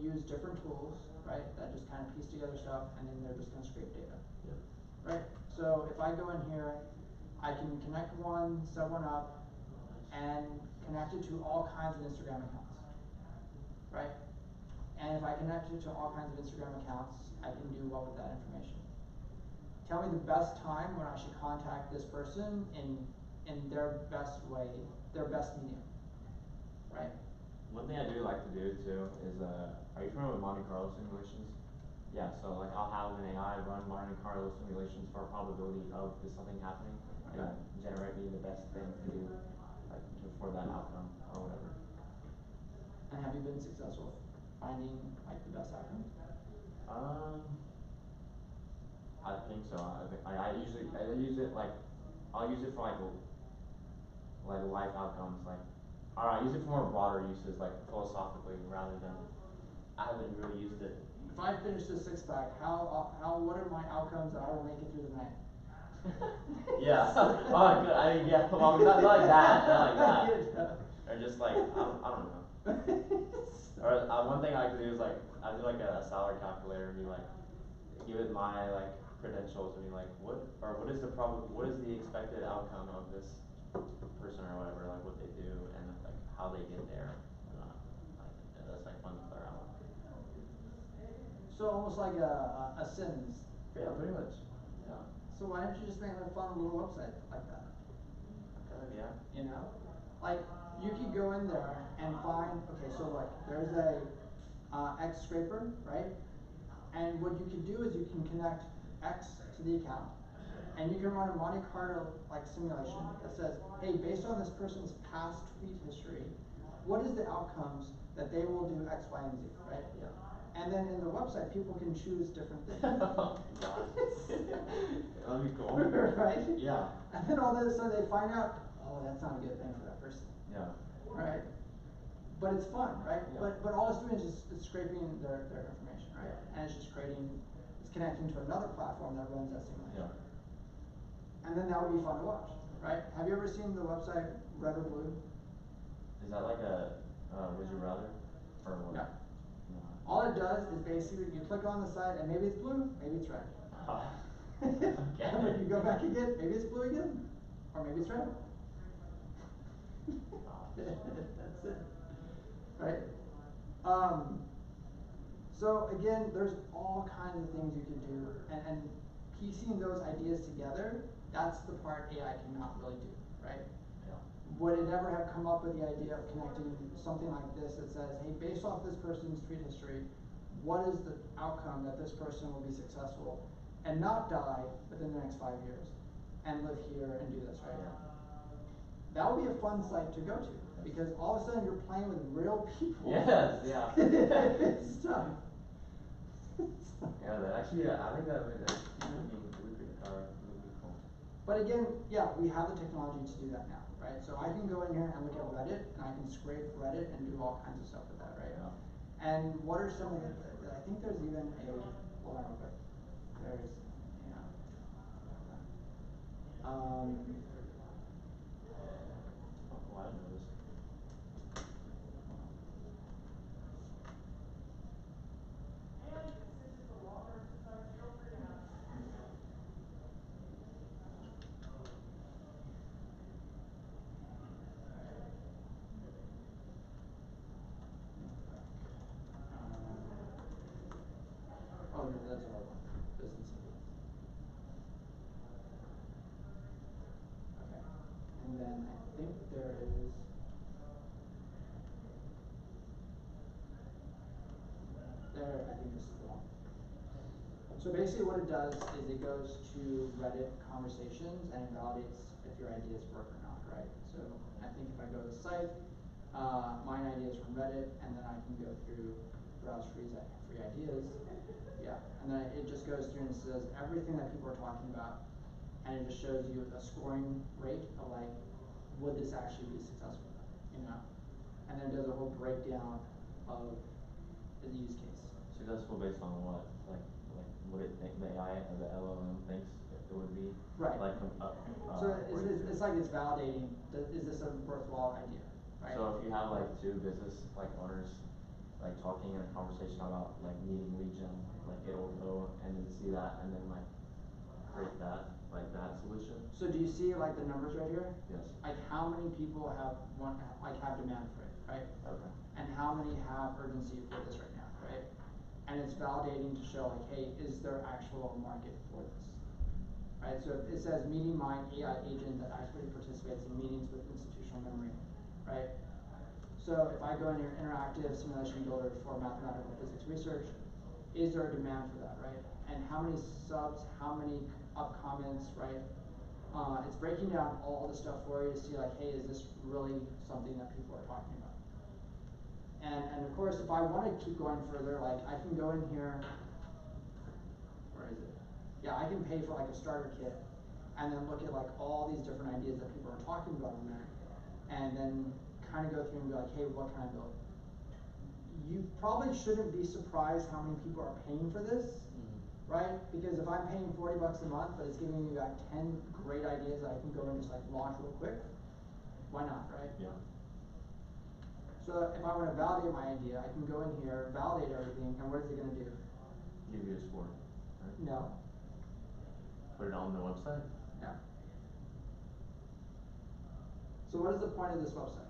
use different tools, right? That just kind of piece together stuff and then they're just gonna scrape data. Yep. Right? So if I go in here, I can connect one, set one up, and connect it to all kinds of Instagram accounts. Right? And if I connect it to all kinds of Instagram accounts, I can do what with that information? Tell me the best time when I should contact this person in their best way, their best medium. Right? One thing I do like to do too is, are you familiar with Monte Carlo simulations? Yeah, so like I'll have an AI run Monte Carlo simulations for a probability of this something happening and generate me the best thing to do like for that outcome or whatever. And have you been successful finding like the best outcome? I think so. I use it like I'll use it for like life outcomes or I use it for more broader uses like philosophically rather than I haven't really used it. If I finish this 6-pack, what are my outcomes that I will make it through the night? Yeah. Oh, good. I mean, yeah. Well, not like that. Not like that. Or just like I don't know. Or one thing I like to do is like I do like a salary calculator and be like give it my like credentials and be like what is the expected outcome of this person or whatever, like what they do and like how they get there. Like that's like fun to play around with. So almost like a sentence. Yeah, pretty much. Yeah. So why don't you just make a fun little website like that? Yeah. You know, like you could go in there and find. Okay, so like there's a X scraper, right? And what you can do is you can connect X to the account, and you can run a Monte Carlo like simulation that says, hey, based on this person's past tweet history, what is the outcomes that they will do X, Y, and Z, right? Yeah. And then in the website, people can choose different things. Oh, God. That'd be cool. Right? Yeah. And then all of a sudden they find out, oh, that's not a good thing for that person. Yeah. Right? But it's fun, right? Yeah. But all it's doing is just it's scraping their information, right? And it's just it's connecting to another platform that runs that simulation. Yeah. And then that would be fun to watch, right? Have you ever seen the website Red or Blue? Is that like a would you rather? Or what? No. No. All it does is basically you click on the site and maybe it's blue, maybe it's red. Okay. And when you go back again, maybe it's blue again, or maybe it's red. That's it, right? So again, there's all kinds of things you can do, and piecing those ideas together, that's the part AI cannot really do, right? Yeah. Would it ever have come up with the idea of connecting something like this that says, hey, based off this person's tweet history, what is the outcome that this person will be successful and not die within the next 5 years and live here and do this, right? Yeah. That would be a fun site to go to because all of a sudden you're playing with real people. Yes, yeah. It's tough. Yeah, that actually, I think that would be cool. But again, yeah, we have the technology to do that now, right? So I can go in here and look at Reddit, and I can scrape Reddit and do all kinds of stuff with that, right? Yeah. And what are some of the, I think there's even hold on real quick. There's, Oh, I didn't know this. oh no, that's our one, business ideas. Okay, and then I think there is, I think this is the one. So basically what it does is it goes to Reddit conversations and it validates if your ideas work or not, right? So I think if I go to the site, mine ideas from Reddit, and then I can go through browse free ideas. Yeah, and then it just goes through and says everything that people are talking about, and it just shows you a scoring rate of like, would this actually be successful, you know? And then it does a whole breakdown of the use case. Successful based on what? Like what it think the AI or the LLM thinks it would be? Right. Like so it's like it's validating, is this a worthwhile idea, right? So if you have like two business like owners like talking in a conversation about like needing lead gen, like it'll go and then see that and then like create that solution. So do you see like the numbers right here? Yes. Like how many people have demand for it, right? Okay. And how many have urgency for this right now, right? And it's validating to show like, hey, is there actual market for this? Right, so it says meeting mind AI agent that actively participates in meetings with institutional memory, right? So if I go in here, interactive simulation builder for mathematical physics research, is there a demand for that, right? And how many subs, how many up comments, right? It's breaking down all the stuff for you to see like, hey, is this really something that people are talking about? And of course, if I want to keep going further, like I can go in here, where is it? Yeah, I can pay for like a starter kit and then look at like all these different ideas that people are talking about in there and then kind of go through and be like, hey, what can I build? You probably shouldn't be surprised how many people are paying for this, right? Because if I'm paying 40 bucks a month, but it's giving me back 10 great ideas that I can go and just like launch real quick, why not, right? Yeah. So if I want to validate my idea, I can go in here, validate everything, and what is it going to do? Give you a score, right? No. Put it on the website? No. So what is the point of this website?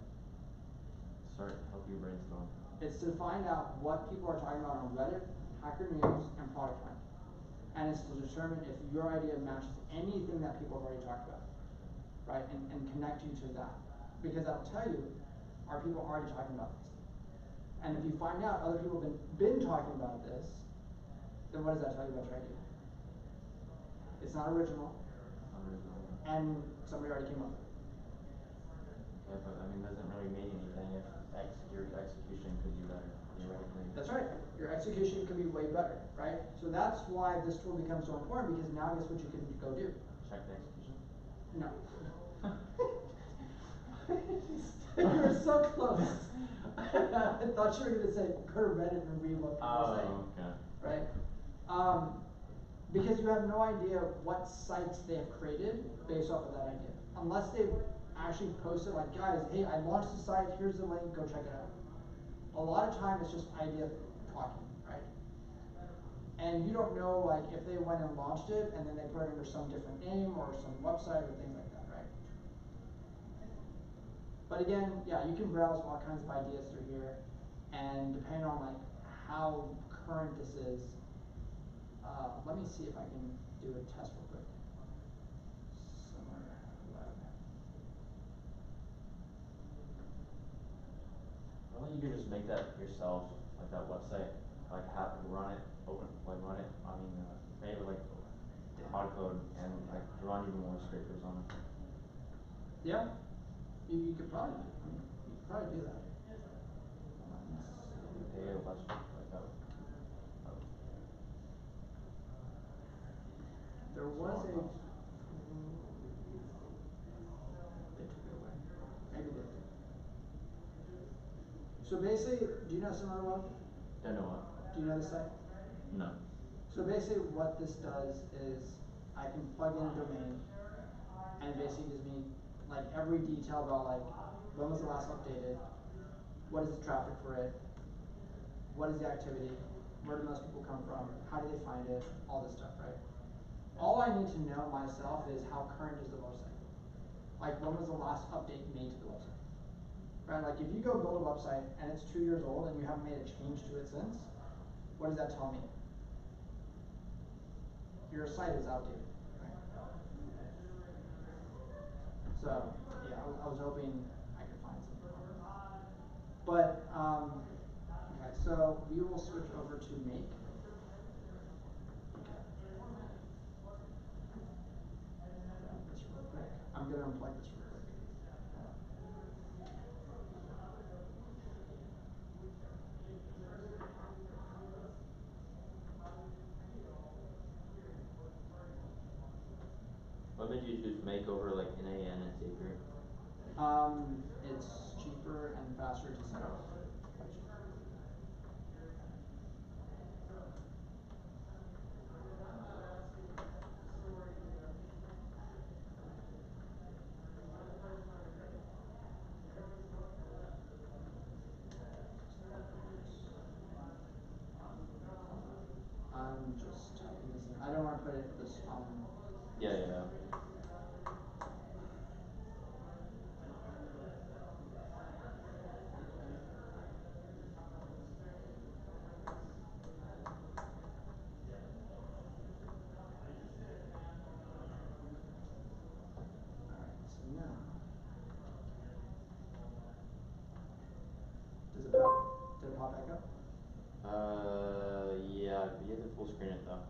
Help you brainstorm. It's to find out what people are talking about on Reddit, Hacker News, and Product Hunt. And it's to determine if your idea matches anything that people have already talked about, right? And connect you to that. Because that'll tell you, are people already talking about this? And if you find out other people have been talking about this, then what does that tell you about your idea? It's not original, and somebody already came up with it. Yeah, but I mean, doesn't really mean anything if your execution could be better, theoretically. That's right. Your execution could be way better, right? So that's why this tool becomes so important, because now guess what you can go do? Check the execution? No. You're so close. I thought you were going to say go to Reddit and read what people say. Oh, okay. Right? Because you have no idea what sites they have created based off of that idea. Unless they've actually posted like, guys, hey, I launched the site, here's the link, go check it out. A lot of time it's just idea talking, right? And you don't know like if they went and launched it and then they put it under some different name or some website or things like that, right? But again, yeah, you can browse all kinds of ideas through here, and depending on like how current this is, let me see if I can do a test real quick. Summer web. Well, you could just make that yourself, like that website, like have run it, run it. I mean, make it like hard code and like run even more scrapers on it. Yeah, you could probably, I mean, you could probably do that. Pay a bunch like that. There was a. They took it away. Maybe they did. So basically, do you know SimilarWeb? Don't know what? Do you know the site? No. So basically what this does is I can plug in a domain, and it basically gives me like every detail about like when was the last updated, what is the traffic for it, what is the activity, where do most people come from, how do they find it, all this stuff, right? All I need to know myself is how current is the website. Like when was the last update made to the website? Right, like if you go build a website and it's 2 years old and you haven't made a change to it since, what does that tell me? Your site is outdated, right? So, yeah, I was hoping I could find something. But, okay, so we will switch over to make. Okay. This real quick. I'm going to unplug this real quick. What made you choose make over like NAN and Savior? It's cheaper and faster to set up. I'm just typing this in. I don't want to put it this Yeah. Alright, so now, did it pop back up? Yeah, you have to full screen it though.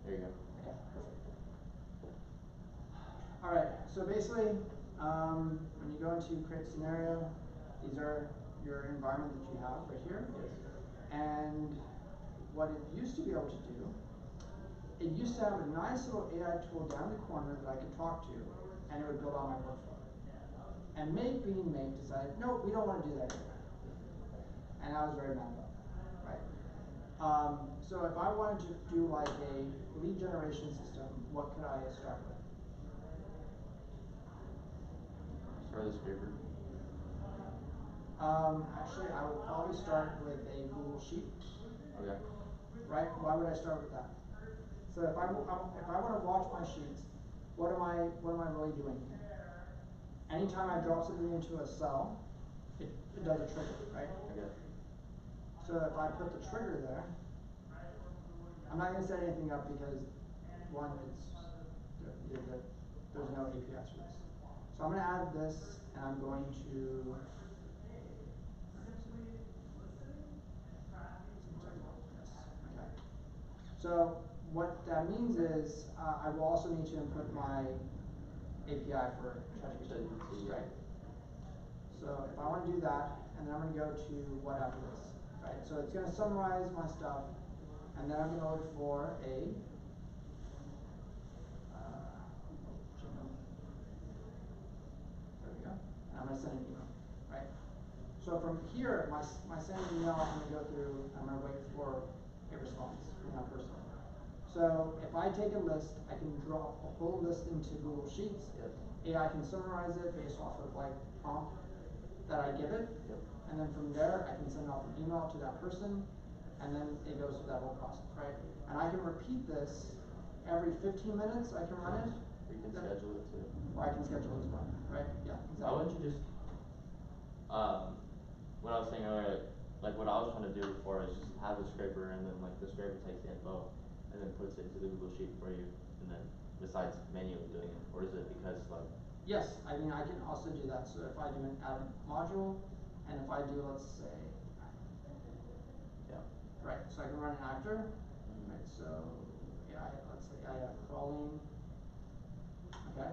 There you go. Okay, perfect. Alright, so basically, when you go into create scenario, these are your environment that you have right here. Yes. And what it used to be able to do, it used to have a nice little AI tool down the corner that I could talk to, and it would build out my workflow. And make being make decided, no, we don't want to do that anymore. and I was very mad about that, right? So if I wanted to do like a lead generation system, what could I start with? Start with a scraper. Actually, I would probably start with a Google Sheet. Okay. Right? Why would I start with that? So if I want to watch my sheets, what am I really doing here? Anytime I drop something into a cell, it does a trigger, right? Okay. So if I put the trigger there, I'm not going to set anything up because one, there's no APIs for this. So I'm going to add this, and I'm going to okay. So what that means is I will also need to input my API for ChatGPT, right? So if I want to do that, and then I'm going to go to what after this, right? So it's going to summarize my stuff, and then I'm going to look for a there we go. And I'm going to send an email, right? So from here, my send email, I'm going to go through, I'm going to wait for a response from that person. So if I take a list, I can drop a whole list into Google Sheets. Yep. AI can summarize it based off of like prompt that I give it. Yep. And then from there, I can send off an email to that person, and then it goes through that whole process, right? And I can repeat this every 15 minutes. I can run it. You can schedule it too. Or I can schedule it as well, right? Yeah, exactly. Why wouldn't you just, what I was saying earlier, like what I was trying to do before is just have a scraper, and then like the scraper takes the info and then puts it into the Google Sheet for you, and then besides manually doing it, or is it because like? Yes, I mean I can also do that. So if I do an add module, and if I do, let's say, Yeah. right, so I can run an actor, right? So yeah, let's say I have crawling. Okay.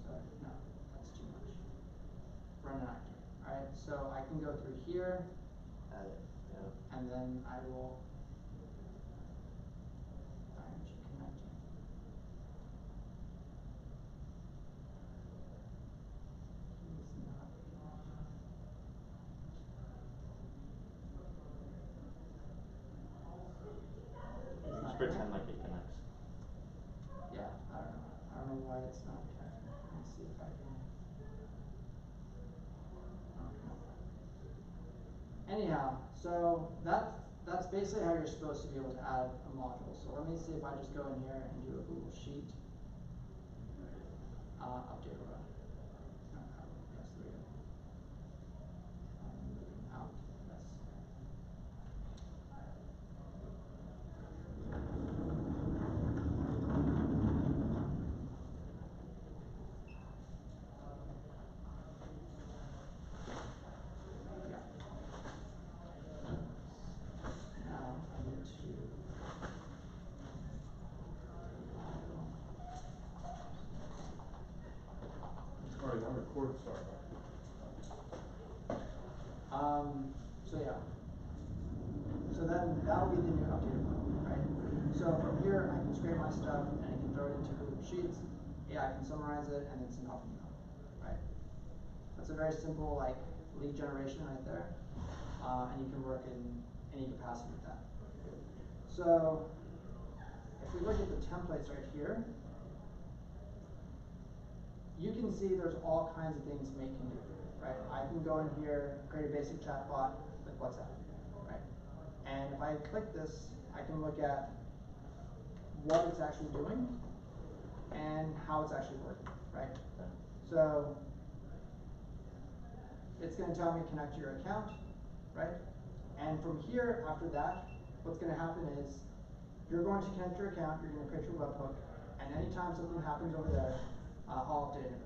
So no, that's too much. Run an actor. All right, so I can go through here, Add it. Yeah. and then I will find connecting. He's not connecting. Just pretend like it connects. Yeah, I don't know. I don't know why it's not connecting. Let me see if I can. Anyhow, so that's basically how you're supposed to be able to add a module. So let me see if I just go in here and do a Google Sheet update row. Yes, there we go. Out. Yes. Now I need to. Alright, I'm recording, sorry. So yeah. So then that'll be the new updated one, right? So from here I can scrape my stuff and I can throw it into Google Sheets. AI can summarize it and then send off an email, right? That's a very simple like lead generation right there. And you can work in any capacity with that. So if we look at the templates right here, you can see there's all kinds of things Make can do, right? I can go in here, create a basic chatbot with WhatsApp, right? And if I click this, I can look at what it's actually doing and how it's actually working, right? Okay. So it's going to tell me connect to your account, right? And from here, after that, what's going to happen is you're going to connect your account, you're going to create your webhook, and anytime something happens over there, I'll update it.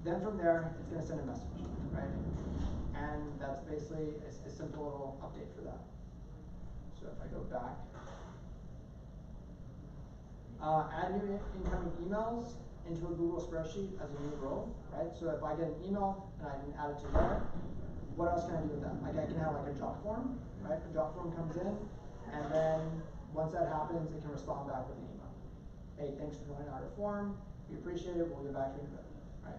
Then from there, it's going to send a message, right? And that's basically a simple little update for that. So if I go back, add new incoming emails into a Google spreadsheet as a new role, right? So if I get an email and I can add it to there, what else can I do with that? Like I can have like a job form, right? A job form comes in, and then once that happens, it can respond back with an email. Hey, thanks for filling out our form. We appreciate it. We'll get back to you in a bit, right?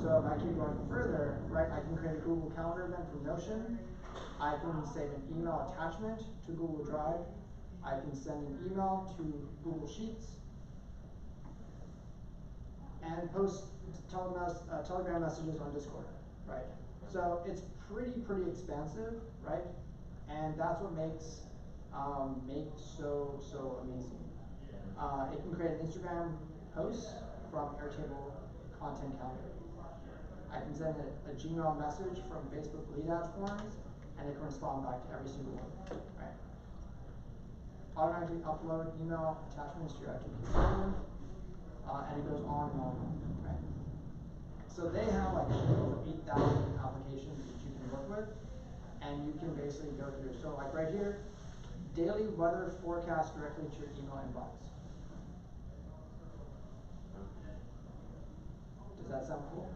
So if I keep going further, right, I can create a Google Calendar event from Notion. I can save an email attachment to Google Drive. I can send an email to Google Sheets. And post Telegram messages on Discord, right? So it's pretty expansive, right? And that's what makes Make so amazing. It can create an Instagram post from Airtable content calendar. I can send a Gmail message from Facebook lead out forms, and it can respond back to every single one, right? Automatically upload email attachments to your FTP server, and it goes on and on, right? So they have like over 8,000 applications that you can work with, and you can basically go through. So like right here, daily weather forecast directly to your email inbox. Does that sound cool?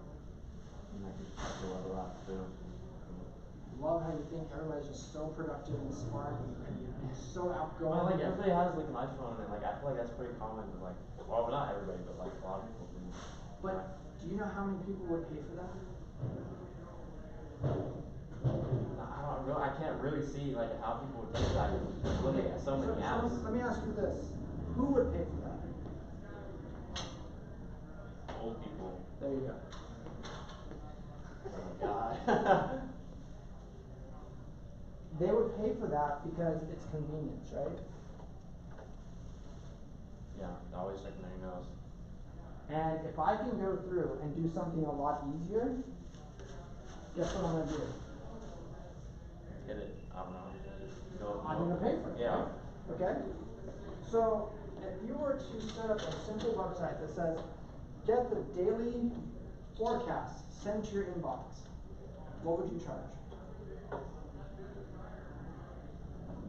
Love how you think everybody's just so productive and smart and so outgoing. Well, like everybody has like an iPhone, and like I feel like that's pretty common. To, like, well, not everybody, but like a lot of people do. But do you know how many people would pay for that? I can't really see like how people would take that. Looking at so many apps. So let me ask you this: who would pay for that? Old people. There you go. Oh my god. They would pay for that because it's convenience, right? Yeah, always checking their emails. And if I can go through and do something a lot easier, guess what I'm gonna do? Hit it. I don't know. Go, I'm gonna pay for it. Yeah. Right? Okay? So if you were to set up a simple website that says, get the daily forecast sent to your inbox, what would you charge?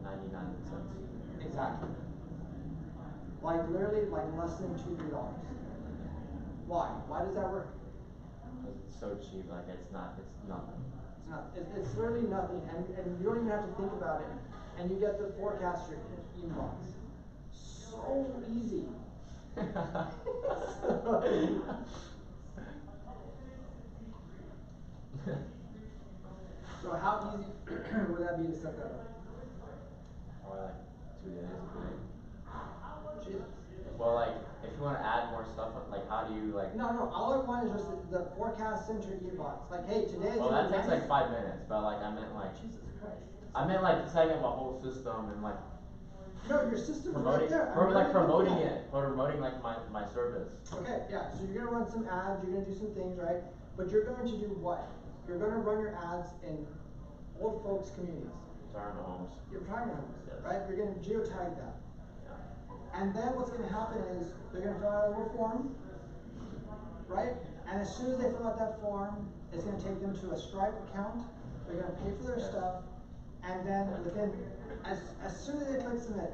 99 cents. Exactly. Like literally like less than $2-3. Why? Why does that work? Because it's so cheap, like it's nothing. It's not. It's literally nothing, and you don't even have to think about it, and you get the forecast your inbox. So easy. So how easy would that be to set that up? Or like 2 days, a day. Jesus. Well, like if you want to add more stuff, like how do you like? No. All I want is just the forecast sent to your inbox. Like, hey, today. Well, that takes like 5 minutes, but like I meant like. Jesus Christ. I meant like setting up a whole system and like. No, your system is Promoting, right there. promoting like my service. Okay, yeah, so you're gonna run some ads, you're gonna do some things, right? But you're going to do what? You're gonna run your ads in old folks' communities. Retirement homes. Your retirement homes, Yes. right? You're gonna geotag that. Yeah. And then what's gonna happen is they're gonna fill out a little form, right? And as soon as they fill out that form, it's gonna take them to a Stripe account. They're gonna pay for their stuff, and then within as soon as they click submit,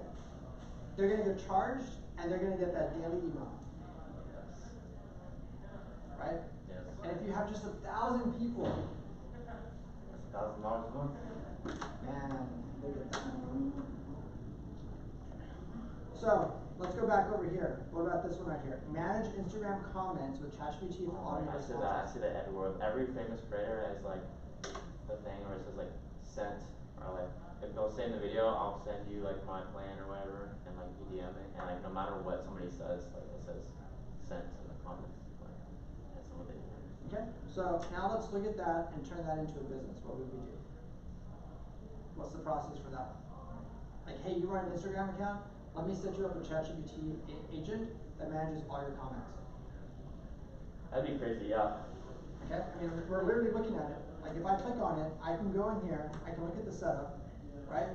they're gonna get charged and they're gonna get that daily email. Yes. Right? Yes. And if you have just 1,000 people, That's $1,000 a month. man, look at that. So let's go back over here. What about this one right here? Manage Instagram comments with ChatGPT for automated I see that. I responses. see that everywhere. Every famous creator has like the thing where it says like sent, or like if they'll say in the video, I'll send you like my plan or whatever, and like you DM it, and like no matter what somebody says, like it says sent in the comments. Like that's what they do. Okay, so now let's look at that and turn that into a business. What would we do? What's the process for that one? Like, hey, you run an Instagram account, let me set you up a ChatGPT agent that manages all your comments. That'd be crazy, yeah. Okay, I mean, we're literally looking at it. Like if I click on it, I can go in here, I can look at the setup, right?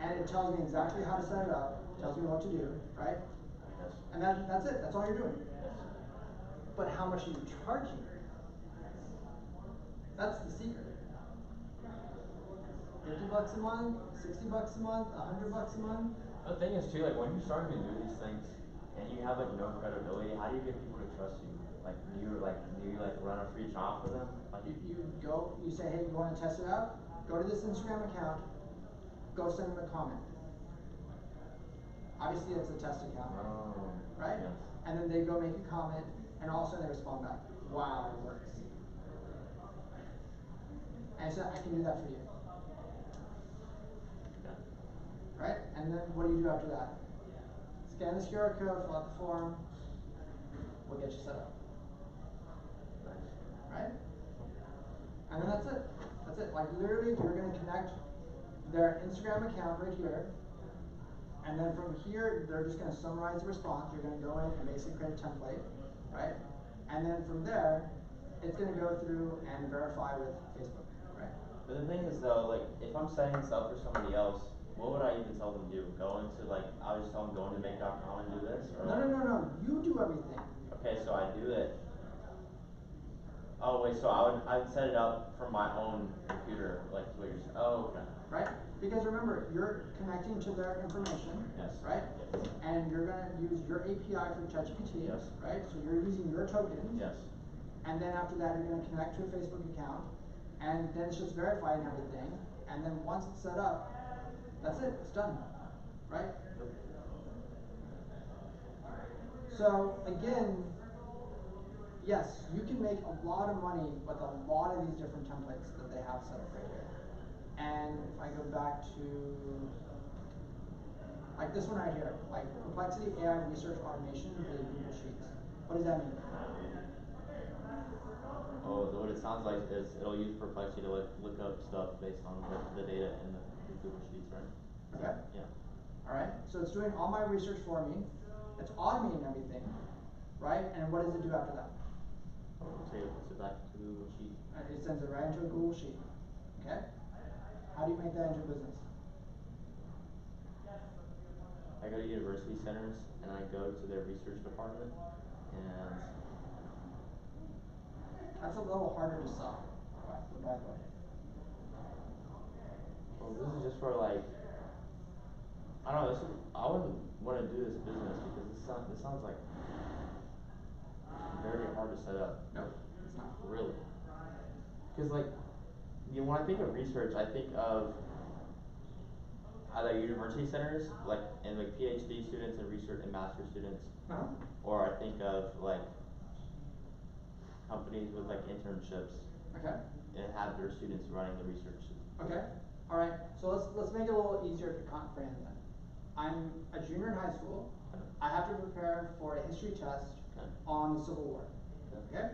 And it tells me exactly how to set it up, tells me what to do, right? Yes. And that's it, that's all you're doing. Yes. But how much are you charging? That's the secret. $50 a month, $60 a month, $100 a month. The thing is too, like when you're starting to do these things and you have like no credibility, how do you get people to trust you? Like do you run a free trial for them? Like You say, hey, you want to test it out? Go to this Instagram account, go send them a comment. Obviously it's a test account, oh, right? yes. And then they go make a comment, and all of a sudden they respond back. while it works. And so I can do that for you. Okay. Right? And then what do you do after that? Scan this QR code, fill out the form, we'll get you set up. Nice. Right? And then that's it. That's it. Like literally you're gonna connect their Instagram account right here. And then from here, they're just gonna summarize the response. You're gonna go in and basically create a template, right? And then from there, it's gonna go through and verify with Facebook, right? But the thing is though, like, if I'm setting this up for somebody else, what would I even tell them to do? Go into like, I would just tell them go into make.com and do this? Or No. You do everything. Okay, so I do it. Oh wait, so I'd set it up from my own computer, like what you're saying. Oh, okay. Right? Because remember, you're connecting to their information, Yes. right? Yes. And you're gonna use your API for ChatGPT, Yes. right? So you're using your tokens. Yes. And then after that, you're gonna connect to a Facebook account, and then it's just verifying everything. And then once it's set up, that's it, it's done, right? Yep. So again, yes, you can make a lot of money with a lot of these different templates that they have set up right here. And if I go back to, like this one right here, like Perplexity AI Research Automation for the Google Sheets. What does that mean? Oh, what it sounds like is it'll use Perplexity to look up stuff based on the data in the Google Sheets, right? Okay. Yeah. Alright, so it's doing all my research for me. It's automating everything, right? And what does it do after that? So it puts it back to Google Sheet. It sends it right into a Google Sheet. Okay? How do you make that into a business? I go to university centers and I go to their research department and That's a little harder to sell, by the way. well, this is just for like, I don't know, I wouldn't want to do this business because this sounds like very hard to set up. Nope, it's not. Really. Because like, when I think of research, I think of either university centers, like, and like PhD students and research and master students, Uh-huh. or I think of like companies with like internships Okay. and have their students running the research. Okay. Alright, so let's make it a little easier to comprehend then. I'm a junior in high school. Okay. I have to prepare for a history test Okay. on the Civil War. Okay. Okay?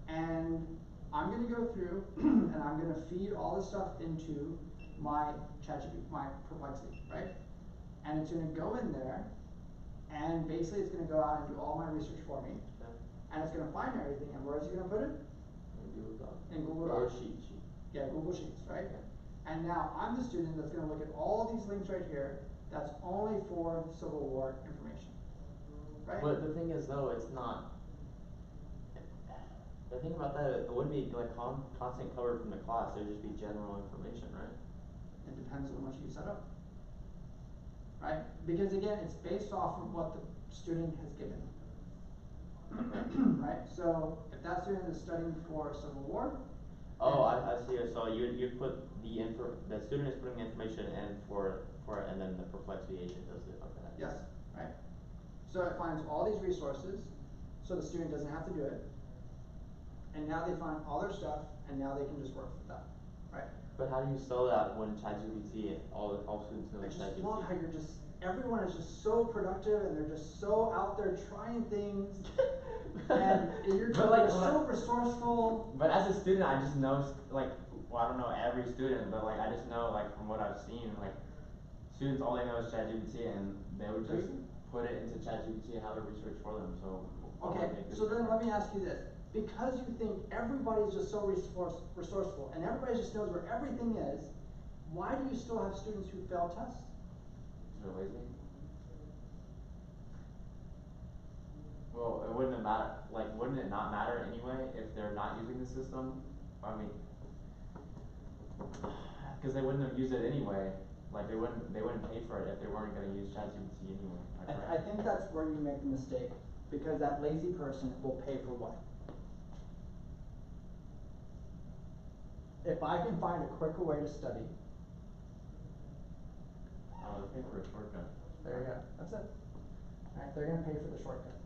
And I'm gonna go through and I'm gonna feed all this stuff into my ChatGPT, my Perplexity, right? And it's gonna go in there and basically it's gonna go out and do all my research for me. Okay. And it's gonna find everything, and where is it gonna put it? And Google Doc. In Google Or Docs. sheet. Yeah, Google Sheets, right? Okay. And now I'm the student that's gonna look at all these links right here, that's only for Civil War information, right? But the thing is though, it's not. The thing about that, it wouldn't be like constant covered from the class. It would just be general information, right? It depends on what you set up, right? Because again, it's based off of what the student has given. Right? So if that student is studying for Civil War. Oh, I see. So you put the student is putting the information in for and then the Perplexity agent does it. Okay. Yes, right? So it finds all these resources, so the student doesn't have to do it. And now they find all their stuff, and now they can just work with that, right? But how do you sell that when ChatGPT all students know I just ChatGPT? love how everyone is just so productive and they're just so out there trying things. And you're just But like, so resourceful. But as a student, I just know like, well, I don't know every student, but like I just know like from what I've seen, like students all they know is ChatGPT, and they would just put it into ChatGPT and have it research for them. So Okay, so then let me ask you this. Because you think everybody's just so resourceful and everybody just knows where everything is, why do you still have students who fail tests? They're lazy. Well, it wouldn't have matter. Like, wouldn't it not matter anyway if they're not using the system? I mean, because they wouldn't have used it anyway. Like they wouldn't pay for it if they weren't going to use ChatGPT anyway. I think that's where you make the mistake, because that lazy person will pay for what? If I can find a quicker way to study. Oh, they pay for a shortcut. There you go. That's it. Alright, they're gonna pay for the shortcut.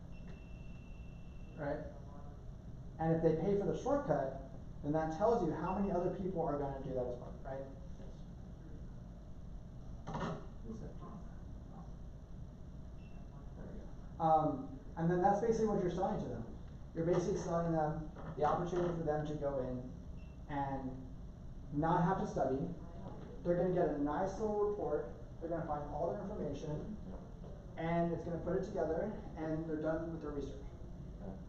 Right? And if they pay for the shortcut, then that tells you how many other people are gonna do that as well, right? And then that's basically what you're selling to them. You're basically selling them the opportunity for them to go in and not have to study. They're gonna get a nice little report, they're gonna find all their information, and it's gonna put it together, and they're done with their research.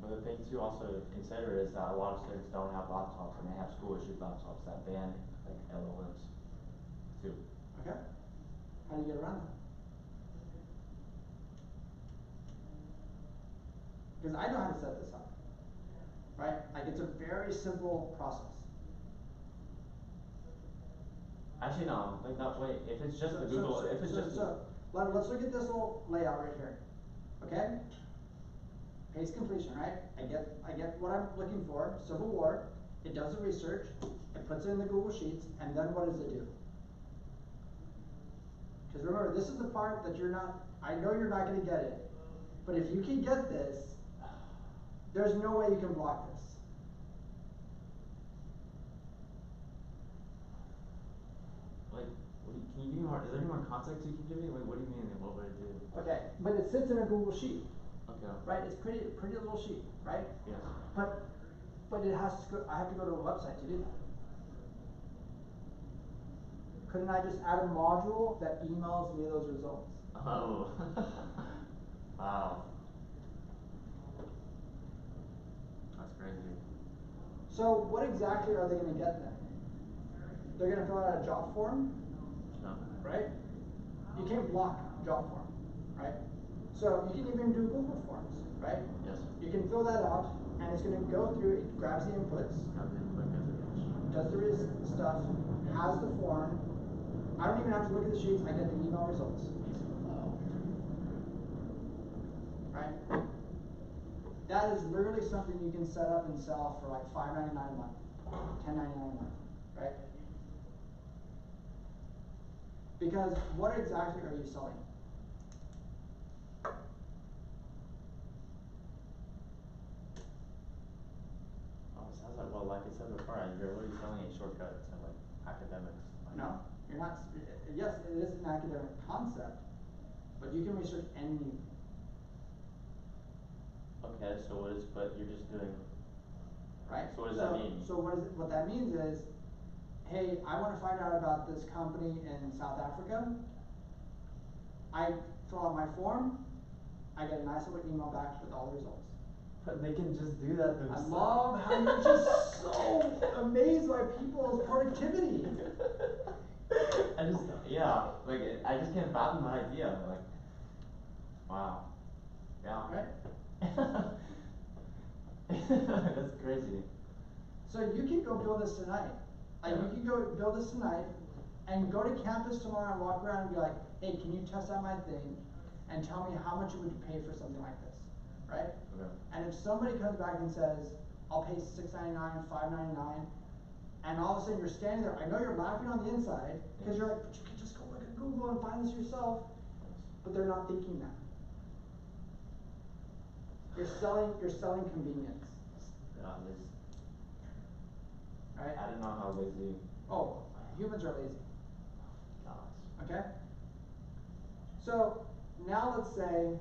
But the thing too also to consider is that a lot of students don't have laptops and they have school issued laptops that ban like LLMs too. Okay? How do you get around that? Because I know how to set this up, right? Like it's a very simple process. Actually no, like no wait, if it's just the Google Let's look at this little layout right here. Okay? Case completion, right? I get what I'm looking for, Civil War, it does the research, it puts it in the Google Sheets, and then what does it do? Because remember, this is the part that I know you're not gonna get it, but if you can get this, there's no way you can block this. Like, can you give me more, is there any more context you can give me? Like, what do you mean, what would it do? Okay, but it sits in a Google Sheet. Okay. Right, it's pretty little sheet, right? Yes. But it has to go, I have to go to a website to do that. Couldn't I just add a module that emails me those results? Oh. Wow. That's crazy. So what exactly are they gonna get then? They're gonna fill out a job form, No. right? You can't block a job form, right? So you can even do Google Forms, right? Yes. You can fill that out, and it's gonna go through, it grabs the inputs, does the stuff, has the form. I don't even have to look at the sheets, I get the email results. Right? That is literally something you can set up and sell for like $5.99 a month, $10.99 a month, right? Because what exactly are you selling? Oh, it sounds like, well, like I said before, you're really selling a shortcut to like academics. Like, No, you're not. Yes, it is an academic concept, but you can research anything. Okay, so but you're just doing, Right? So what does that mean? So what that means is, hey, I want to find out about this company in South Africa. I fill out my form, I get a nice little email back with all the results. But they can just do that themselves. I love how you're just so amazed by people's productivity. I just can't fathom the idea, like, wow, yeah. Right? That's crazy. So you can go build this tonight. Like you can go build this tonight and go to campus tomorrow and walk around and be like, hey, can you test out my thing and tell me how much it would pay for something like this, right? Okay. And if somebody comes back and says, I'll pay $6.99, $5.99, and all of a sudden you're standing there, I know you're laughing on the inside, because you're like, but you can just go look at Google and find this yourself, but they're not thinking that. You're selling convenience. Right? I don't know how lazy. Oh, humans are lazy. Gosh. Okay? So now let's say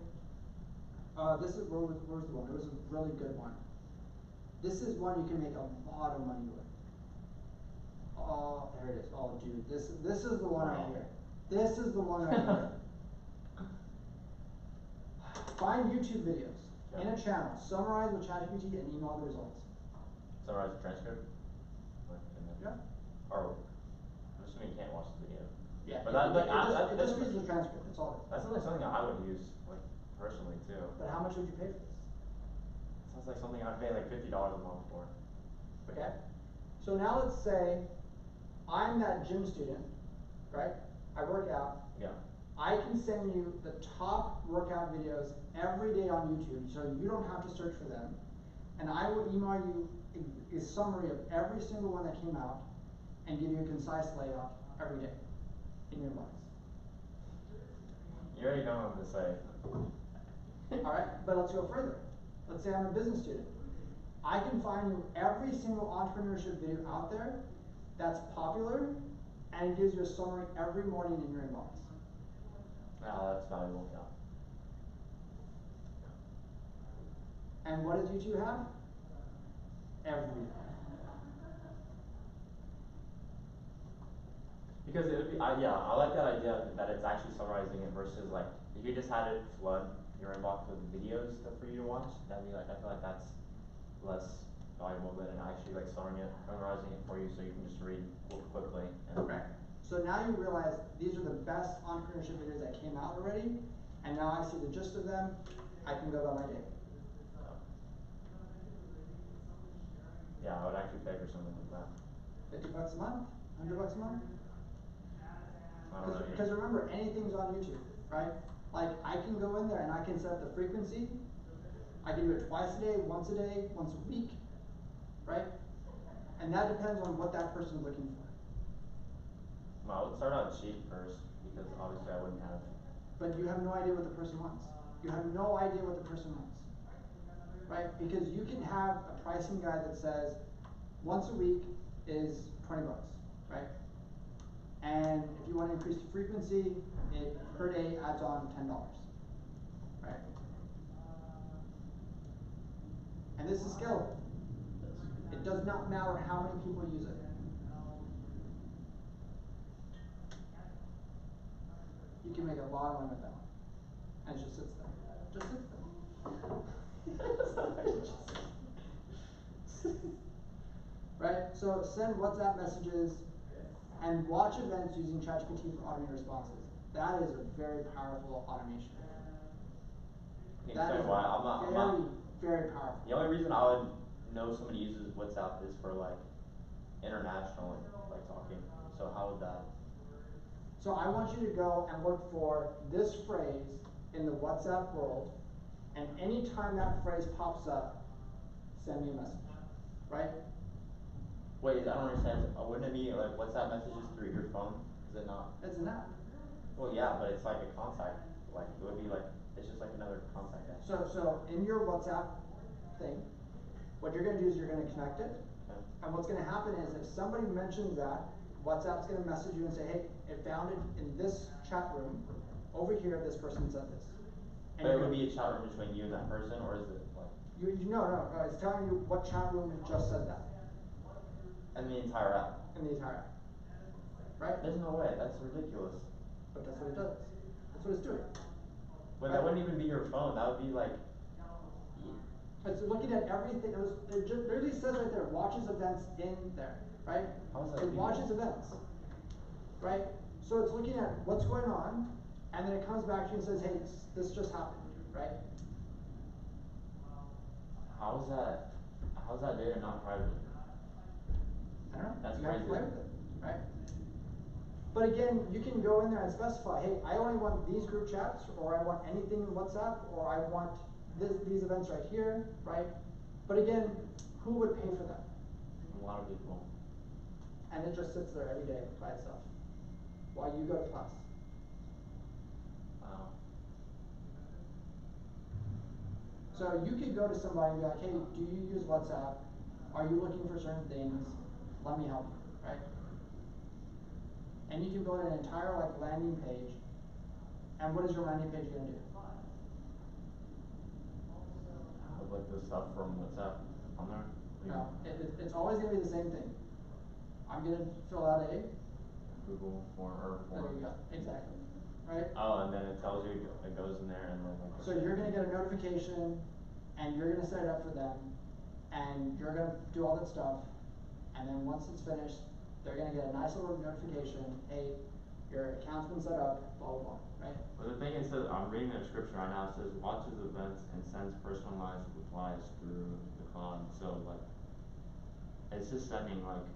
where's the one? It was a really good one. This is one you can make a lot of money with. Oh, there it is. Oh, dude, this is the one right here. This is the one right here. Find YouTube videos in a channel, summarize with ChatGPT, and email the results. Summarize the transcript? Yeah. Or, I'm assuming you can't watch the video. Yeah. But it just reads the transcript. That's all. That sounds like something I would use, like, personally too. But how much would you pay for this? Sounds like something I'd pay like $50 a month for. Okay. So now let's say I'm that gym student, right? I work out. Yeah. I can send you the top workout videos every day on YouTube, so you don't have to search for them. And I will email you a summary of every single one that came out and give you a concise layout every day in your inbox. You already know what to say. Alright, but let's go further. Let's say I'm a business student. I can find you every single entrepreneurship video out there that's popular, and it gives you a summary every morning in your inbox. That's valuable, yeah. And what does YouTube have? Everything. Because it would be, yeah, I like that idea that it's actually summarizing it versus like, if you just had it flood your inbox with videos for you to watch, that'd be like, I feel like that's less valuable than actually like summarizing it for you so you can just read quickly. And Right. So now you realize these are the best entrepreneurship videos that came out already, and now I see the gist of them, I can go about my day. yeah, I would actually pay for something like that. $50 a month, $100 a month? I don't know. Because remember, anything's on YouTube, right? Like, I can go in there and I can set up the frequency. I can do it twice a day, once a week, right? And that depends on what that person's looking for. Well, I would start out cheap first, because obviously I wouldn't have. But you have no idea what the person wants. You have no idea what the person wants, right? Because you can have a pricing guide that says once a week is $20, right? And if you want to increase the frequency, it per day adds on $10, right? And this is scalable. It does not matter how many people use it. You can make a lot of money with that one. And it just sits there. Just sits there. Right? So send WhatsApp messages and watch events using ChatGPT for automated responses. That is a very powerful automation. Can you That explain is why? I'm not. very powerful. The only reason I would know somebody uses WhatsApp is for like international like talking. So how would that? So I want you to go and look for this phrase in the WhatsApp world, and anytime that phrase pops up, send me a message, right? Wait, I don't understand. Wouldn't it be like WhatsApp messages through your phone? Is it not? It's an app. Well, yeah, but it's like a contact. Like it would be like it's just like another contact app. So in your WhatsApp thing, what you're going to do is you're going to connect it, Okay. and what's going to happen is if somebody mentions that, WhatsApp's going to message you and say, hey, it found it in this chat room. Over here, this person said this. And But it would be a chat room between you and that person, or is it like? No, it's telling you what chat room just said that. And the entire app. In the entire app. Right? There's no way. That's ridiculous. But that's what it does. That's what it's doing. But that wouldn't even be your phone. That would be like. It's looking at everything. It just literally says right there, watches events in there, right? How is that It legal? watches events, right? So it's looking at what's going on, and then it comes back to you and says, hey, this just happened, right? How's that data not private? I don't know. That's you have to crazy. play with it, right? But again, you can go in there and specify, hey, I only want these group chats, or I want anything in WhatsApp, or I want these events right here, right? But again, who would pay for that? A lot of people. And it just sits there every day by itself while you go to class. Wow. So you could go to somebody and be like, hey, do you use WhatsApp? Are you looking for certain things? Let me help you, right? And you can build an entire like landing page. And what is your landing page going to do? With like the stuff from WhatsApp on there. No, it's always going to be the same thing. I'm going to fill out a. Google form or There form. you go. Exactly. Right? Oh, and then it tells you it goes in there and then like. So you're going to get a notification, and you're going to set it up for them, and you're going to do all that stuff, and then once it's finished, they're going to get a nice little notification, hey, your account's been set up, blah, blah, blah, right? But the thing is, I'm reading the description right now. It says watches events and sends personalized replies through the cloud. So like, it's just sending like.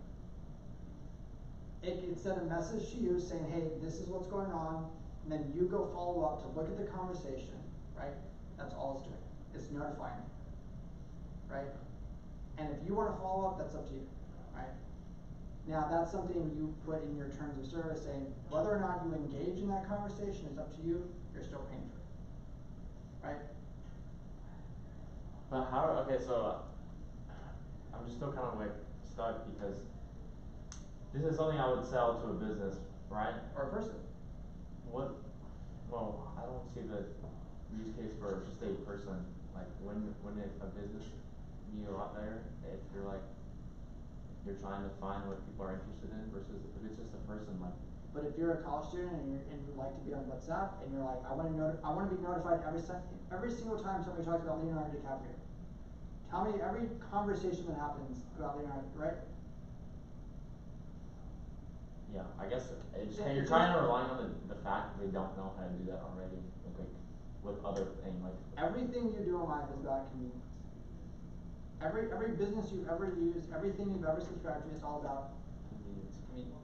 It could send a message to you saying, hey, this is what's going on, and then you go follow up to look at the conversation, right? That's all it's doing. It's notifying you, right? And if you want to follow up, that's up to you, right? Now, that's something you put in your terms of service saying, whether or not you engage in that conversation is up to you, you're still paying for it, right? But how? Okay, so I'm just still kind of like stuck because this is something I would sell to a business, right? Or a person. What, well, I don't see the use case for just a person, like when if a business be a lot better if you're like, you're trying to find what people are interested in versus if it's just a person, like. But if you're a college student and you like to be on WhatsApp and you're like, I wanna be notified every single time somebody talks about Leonardo DiCaprio. Tell me every conversation that happens about Leonardo, right? Yeah, I guess it's, It- you're it's trying to just- rely on the fact that they don't know how to do that already, like with other things, like. Everything you do in life is about convenience. Every business you've ever used, everything you've ever subscribed to, it's all about Convenience. convenience.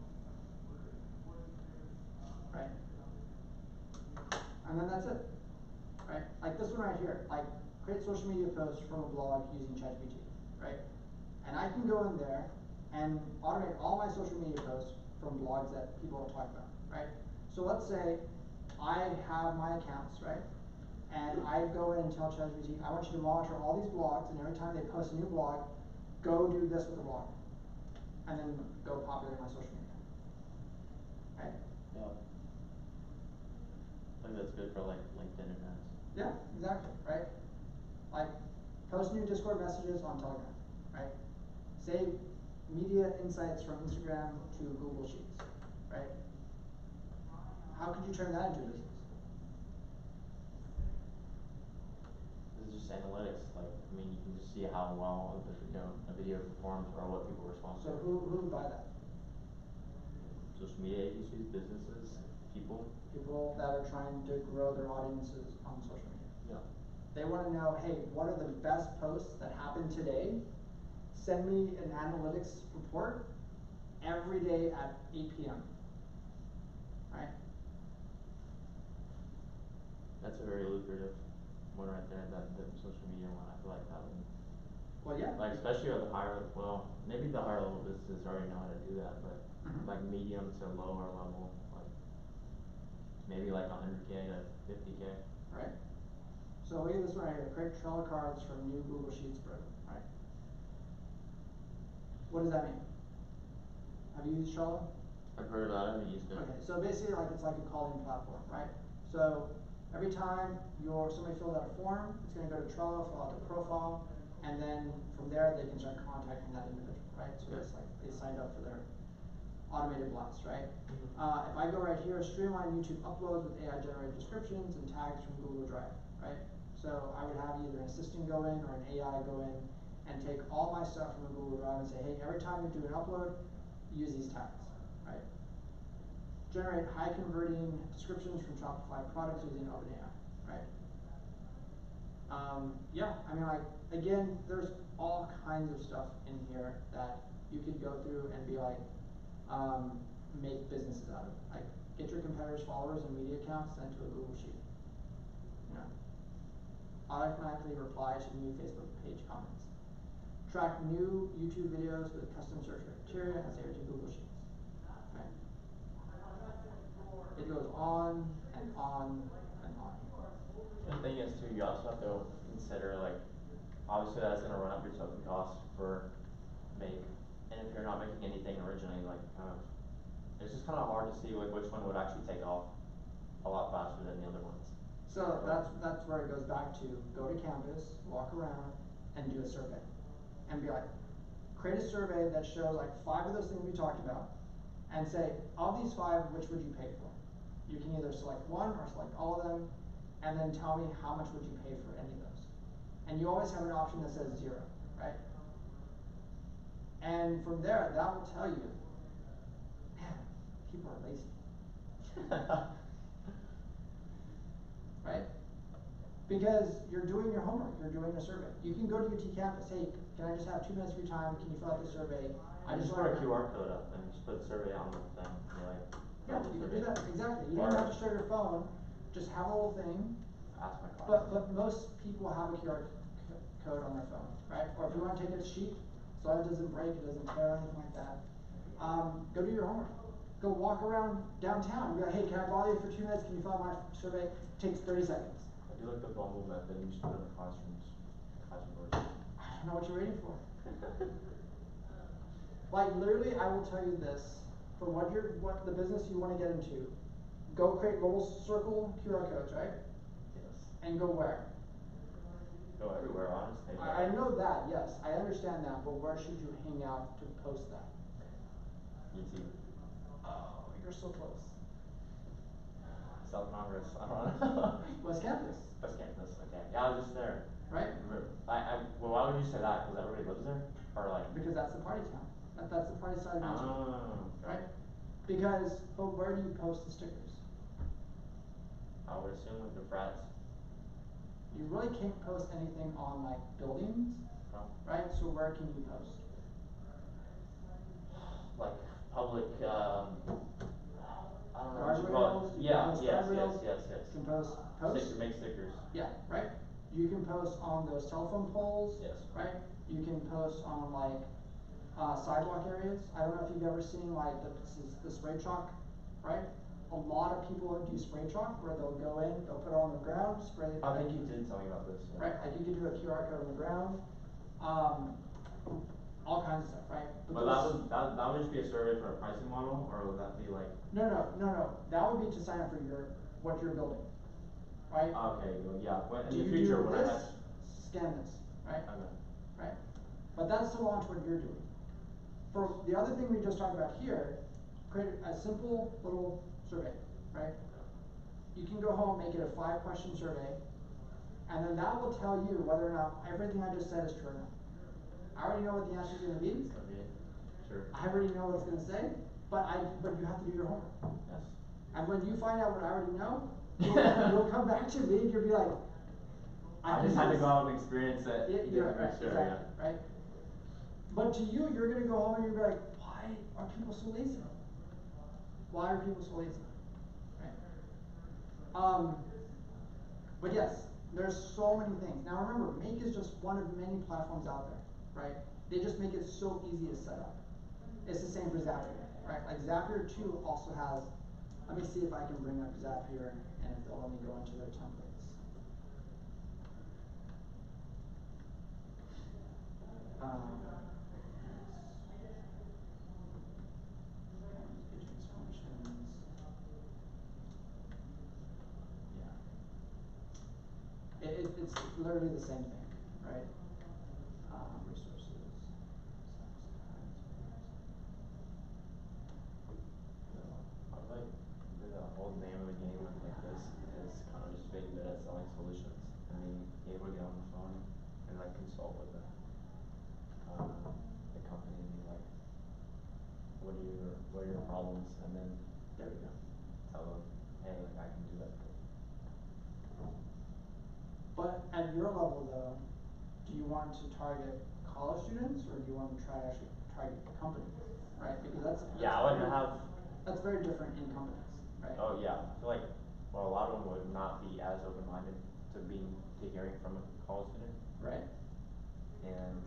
Right? And then that's it. Right? Like this one right here, like create social media posts from a blog using ChatGPT, right? And I can go in there and automate all my social media posts from blogs that people talk about, right? So let's say I have my accounts, right? And I go in and tell ChatGPT, I want you to monitor all these blogs, and every time they post a new blog, go do this with the blog. And then go populate my social media. Right? Yeah. I think that's good for like LinkedIn events. Yeah, exactly, right? Like, post new Discord messages on Telegram, right? Save media insights from Instagram to Google Sheets, right? How could you turn that into a business? This is just analytics, like, I mean, you can just see how well a video performs or what people respond to. So who would buy that? Social media agencies, businesses, people. People that are trying to grow their audiences on social media. Yeah. They wanna know, hey, what are the best posts that happened today? Send me an analytics report every day at 8 p.m. Right? That's a very lucrative one right there, that the social media one, I feel like that one. Well, yeah. Like, especially at the higher, well, maybe the higher level businesses already know how to do that, but Mhm. like medium to lower level, like maybe like 100K to 50K. Right? So look at this one right here, create Trello cards from new Google Sheets spread, right? What does that mean? Have you used Trello? I've heard about it, I haven't used it. Okay, so basically like it's like a calling platform, right? So every time somebody fills out a form, it's gonna go to Trello, fill out their profile, and then from there they can start contacting that individual, right? So Okay. it's like they signed up for their automated blast, right? Mhm. If I go right here, streamline YouTube uploads with AI generated descriptions and tags from Google Drive, right? So I would have either an assistant go in or an AI go in and take all my stuff from a Google Drive and say, hey, every time you do an upload, use these tags, right? Generate high converting descriptions from Shopify products using OpenAI, right? Yeah, I mean like, again, there's all kinds of stuff in here that you could go through and be like, make businesses out of. Like, get your competitors' followers and media accounts sent to a Google Sheet. You know, automatically reply to new Facebook page comments. Track new YouTube videos with custom search criteria and save it to Google Sheets. Okay. It goes on and on and on. The thing is too, you also have to consider like, obviously that's gonna run up your token costs for make, and if you're not making anything originally, like kind of, it's just kind of hard to see like which one would actually take off a lot faster than the other ones. So that's where it goes back to go to campus, walk around, and do a survey. And be like, create a survey that shows like 5 of those things we talked about, and say, of these 5, which would you pay for? You can either select one or select all of them, and then tell me how much would you pay for any of those. And you always have an option that says 0, right? And from there, that will tell you, man, people are lazy. Right? Because you're doing your homework, you're doing a survey. You can go to UT campus, hey, can I just have 2 minutes of your time, can you fill out the survey? I just put a QR code up and just put survey on the thing, and be like. Yeah, you can do that, exactly. You don't have to show your phone, just have a little thing. Ask my class. But most people have a QR code on their phone, right? Or if you wanna take a sheet, so it doesn't break, it doesn't tear, anything like that, go do your homework. Go walk around downtown and be like, hey, can I bother you for 2 minutes, can you fill out my survey? Takes 30 seconds. I do like the Bumble method, you just put it in the classrooms, classroom doors. I don't know what you're waiting for. Like literally, I will tell you this, for what the business you wanna get into, go create little circle QR codes, right? Yes. And go where? Go everywhere, honestly. I know that, yes, I understand that, but where should you hang out to post that? YouTube. Oh, you're so close. South Congress, I don't know. West Campus, West Campus, okay. Yeah, I was just there. right? Well, why would you say that? Because everybody lives there? Or like? Because that's the party town. That's the party side of YouTube, Oh, right? Because, but where do you post the stickers? I would assume like the frats. You really can't post anything on like buildings, No. right? So where can you post? Like public, I don't know what you call Guardrails, it. you can Yeah, post yes, guardrails, yes. You can post posts. Make stickers. Yeah, right? You can post on those telephone poles. Yes. Right? You can post on like, sidewalk areas. I don't know if you've ever seen like the spray chalk, right? A lot of people do spray chalk where they'll go in, they'll put it on the ground, spray it. I think you did tell me about this. Yeah. Right, like you could do a QR code on the ground, all kinds of stuff, right? But that would just be a survey for a pricing model, or would that be like? No, that would be to sign up for what you're building, right? Okay, well, yeah, but Do in the you future, do when I this? have. Scan this, right? Okay. Right? But that's to launch what you're doing. For the other thing we just talked about here, create a simple little survey, right? You can go home, make it a 5-question survey, and then that will tell you whether or not everything I just said is true or not. I already know what the answer is gonna be. It's gonna be, sure. I already know what it's gonna say, but you have to do your homework. Yes. And when you find out what I already know, you'll come back to me and you'll be like, I just had to go out and experience it. Yeah, right, Sure, exactly, right? But to you, you're gonna go home and you're like, why are people so lazy? Why are people so lazy? Right? But yes, there's so many things. Now remember, Make is just one of many platforms out there, right? They just make it so easy to set up. It's the same for Zapier, right? Like Zapier too also has, let me see if I can bring up Zapier and if they'll let me go into their templates. Yeah. It's literally the same thing, right? Resources. I would like the whole name of the game with like this is kind of just being good at selling solutions and being able to get on the phone and like consult with the company and be like, what are your problems? And then there we go. Tell them, hey, like I can do that. But at your level though, do you want to target college students or do you want to try to actually target companies, right? Because that's Yeah, I wouldn't have. That's very different in companies, right? Oh yeah, I feel like a lot of them would not be as open-minded to hearing from a college student. Right. And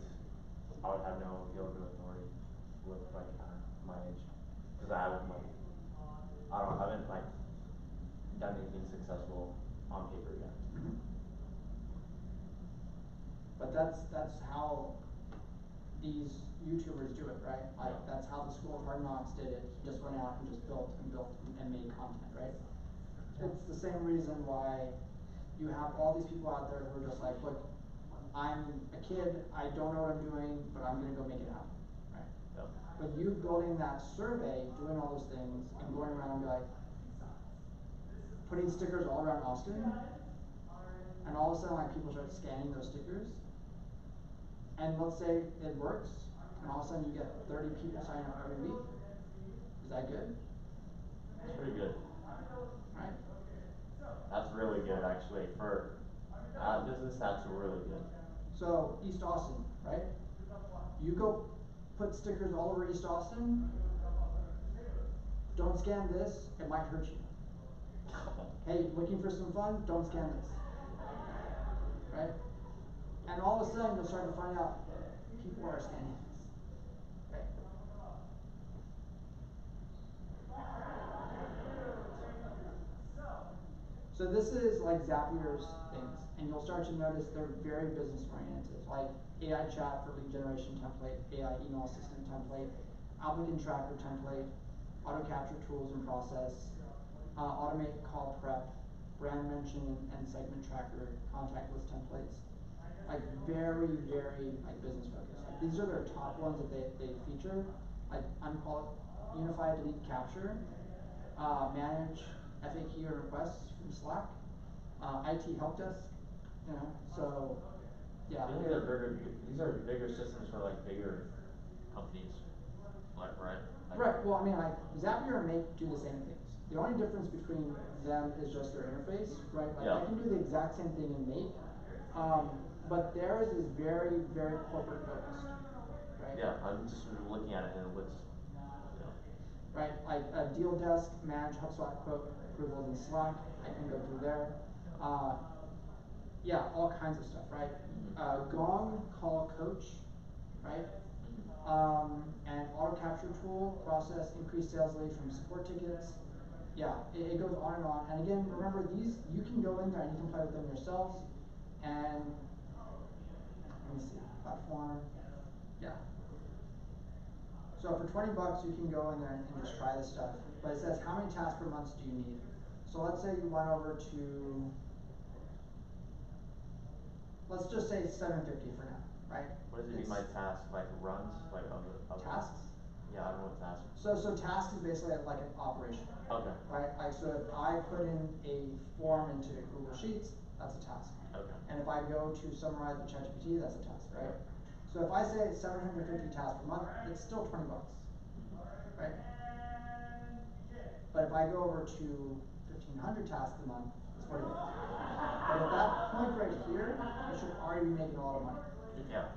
I would have no feel of authority with like my age, because I haven't like done anything successful on paper yet. Mm-hmm. But that's how these YouTubers do it, right? Like Yeah. that's how the School of Hard Knocks did it. He just went out and just built and made content, right? It's the same reason why you have all these people out there who are just like, look, I'm a kid, I don't know what I'm doing, but I'm gonna go make it happen, right? Yep. But you building that survey, doing all those things, and going around and be like, putting stickers all around Austin, and all of a sudden like people start scanning those stickers, and let's say it works, and all of a sudden you get 30 people signing up every week. Is that good? It's pretty good. Right? That's really good actually for business. That's really good. So East Austin, right? You go put stickers all over East Austin. Don't scan this, it might hurt you. Hey, looking for some fun? Don't scan this. Right? And all of a sudden you'll start to find out people are scanning this. Right? So this is like Zapier's things, and you'll start to notice they're very business oriented, like AI chat for lead generation template, AI email assistant template, applicant tracker template, auto capture tools and process, automate call prep, brand mention and segment tracker, contact list templates. Like very, very like business focused. Like these are their top ones that they feature. Like unified lead capture, manage FAQ and requests from Slack, IT help desk, you know, so yeah. I think these are bigger systems for like bigger companies, like, right? Like, Right, well, I mean, like, Zapier and Make do the same things. The only difference between them is just their interface, right? Like, Yeah. I can do the exact same thing in Make, but theirs is very, very corporate focused, right? Yeah, I'm just looking at it and it looks, you know. Right, like a deal desk, manage HubSpot quote approvals in Slack, I can go through there. Yeah, all kinds of stuff, right? Gong, call coach, right? And auto capture tool, process, increase sales lead from support tickets. Yeah, it goes on and on. And again, remember these, you can go in there and you can play with them yourselves. And let me see, platform, yeah. So for 20 bucks, you can go in there and just try this stuff. But it says, how many tasks per month do you need? So let's say you went over to, let's just say 750 for now, right? What does it mean by task? Like runs? Like of tasks? Yeah, I don't know what task. So task is basically like an operation. Okay. Right? Like so if I put in a form into Google Sheets, that's a task. Okay. And if I go to summarize with ChatGPT, that's a task, right? So if I say 750 tasks per month, it's still 20 bucks. Right? But if I go over to 1,500 tasks a month, it's 40 bucks. But at that point right here, you should already be making a lot of money. Yeah.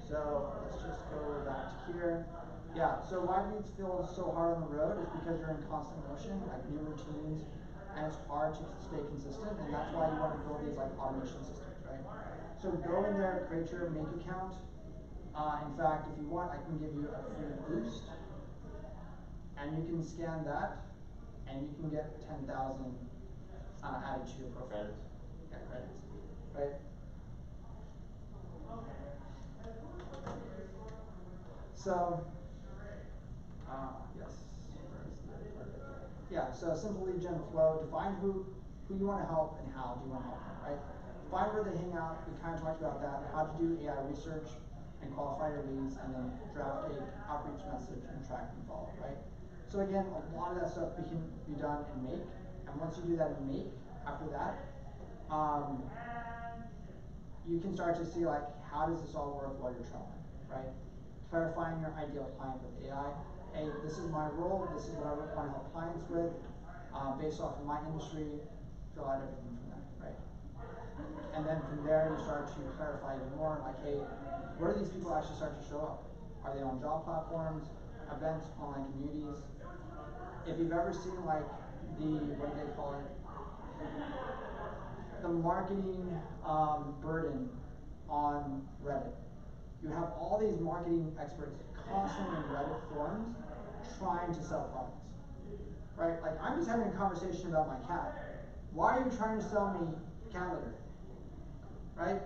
So let's just go back to here. Yeah, so why leads feel so hard on the road is because you're in constant motion, like new routines, and it's hard to stay consistent, and that's why you want to build these like automation systems, right? So go in there, create your Make account. In fact, if you want, I can give you a free boost, and you can scan that, and you can get 10,000 added to your profile. Credits. Yeah, credits, right? So, yes, yeah, so simple lead gen flow, define who you want to help and how do you want to help them, right? Define where they hang out, we kind of talked about that, how to do AI research and qualify your leads, and then draft a outreach message and track and follow, right? So again, a lot of that stuff can be done in Make, and once you do that in Make, after that, you can start to see like, how does this all work while you're traveling, right? Clarifying your ideal client with AI. Hey, this is my role, this is what I want to help clients with, based off of my industry, fill out everything from that, right? And then from there, you start to clarify even more, like, hey, where do these people actually start to show up? Are they on job platforms, events, online communities? If you've ever seen like what do they call it? The marketing burden on Reddit. You have all these marketing experts constantly in Reddit forums trying to sell products, right? Like I'm just having a conversation about my cat. Why are you trying to sell me cat litter, right?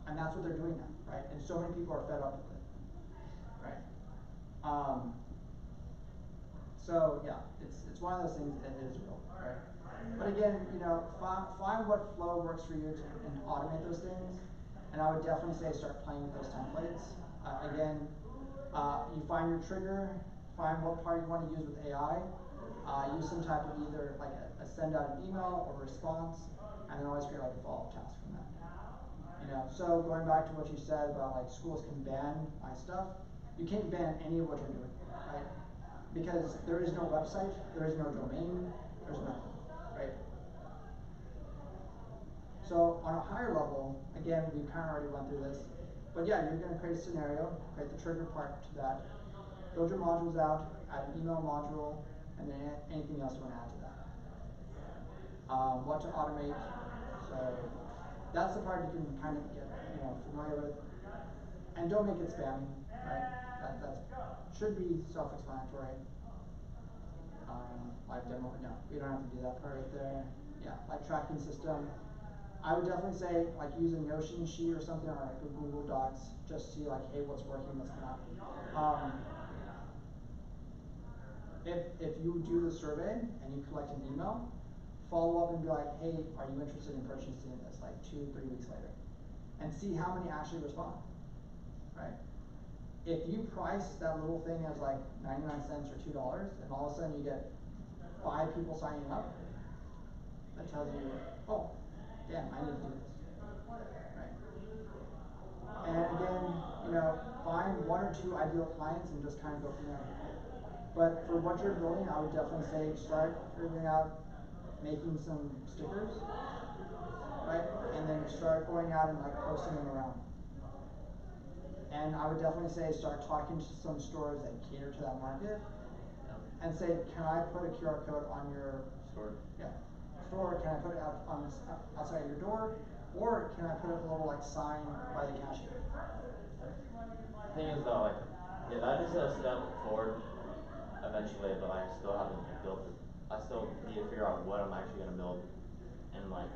And that's what they're doing now, right? And so many people are fed up with it, right? So yeah, it's one of those things that is real, right? But again, you know, find what flow works for you and automate those things. And I would definitely say start playing with those templates. Again, you find your trigger, find what part you want to use with AI, use some type of either like a send out an email or response, and then always create like a follow-up task from that. You know, so going back to what you said about like schools can ban my stuff, you can't ban any of what you're doing, right? Because there is no website, there is no domain, there's nothing, right? So on a higher level, again, we kind of already went through this, but yeah, you're going to create a scenario, create the trigger part to that, build your modules out, add an email module, and then anything else you want to add to that. What to automate, so that's the part you can kind of get familiar with, and don't make it spammy, right? That should be self-explanatory. live demo, no, we don't have to do that part right there. Yeah, live tracking system. I would definitely say like use a Notion sheet or something, or like a Google Docs, just see like, hey, what's working, what's not. If you do the survey and you collect an email, follow up and be like, hey, are you interested in purchasing this, like 2-3 weeks later, and see how many actually respond, right? If you price that little thing as like 99 cents or $2, and all of a sudden you get 5 people signing up, that tells you, oh, damn, I need to do this, right? And again, you know, find 1 or 2 ideal clients and just kind of go from there. But for what you're building, I would definitely say start figuring out making some stickers, right? And then start going out and like posting them around. And I would definitely say start talking to some stores that cater to that market, and say, can I put a QR code on your Store. Yeah. Store, can I put it out on outside your door, or can I put a little like sign by the cashier? The thing is though, like, yeah, that is a step forward eventually, but I still haven't like, built it. I still need to figure out what I'm actually gonna build and like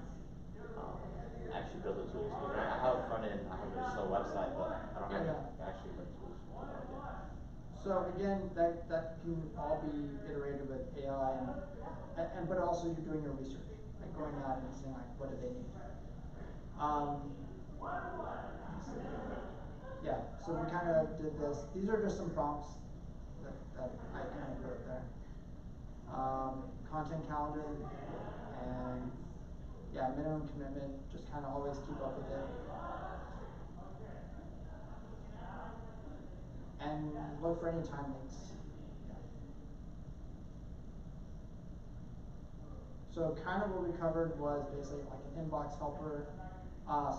actually build the tools. Because I have a front end, I have just a website, but I don't have actually like tools to build it yet. So again, that can all be iterated with AI, and but also you're doing your research, like going out and saying like, what do they need? Yeah, so we kind of did this. These are just some prompts that I kind of put up there. Content calendar, and yeah, minimum commitment, just kind of always keep up with it. And look for any time links. Yeah. So kind of what we covered was basically like an inbox helper,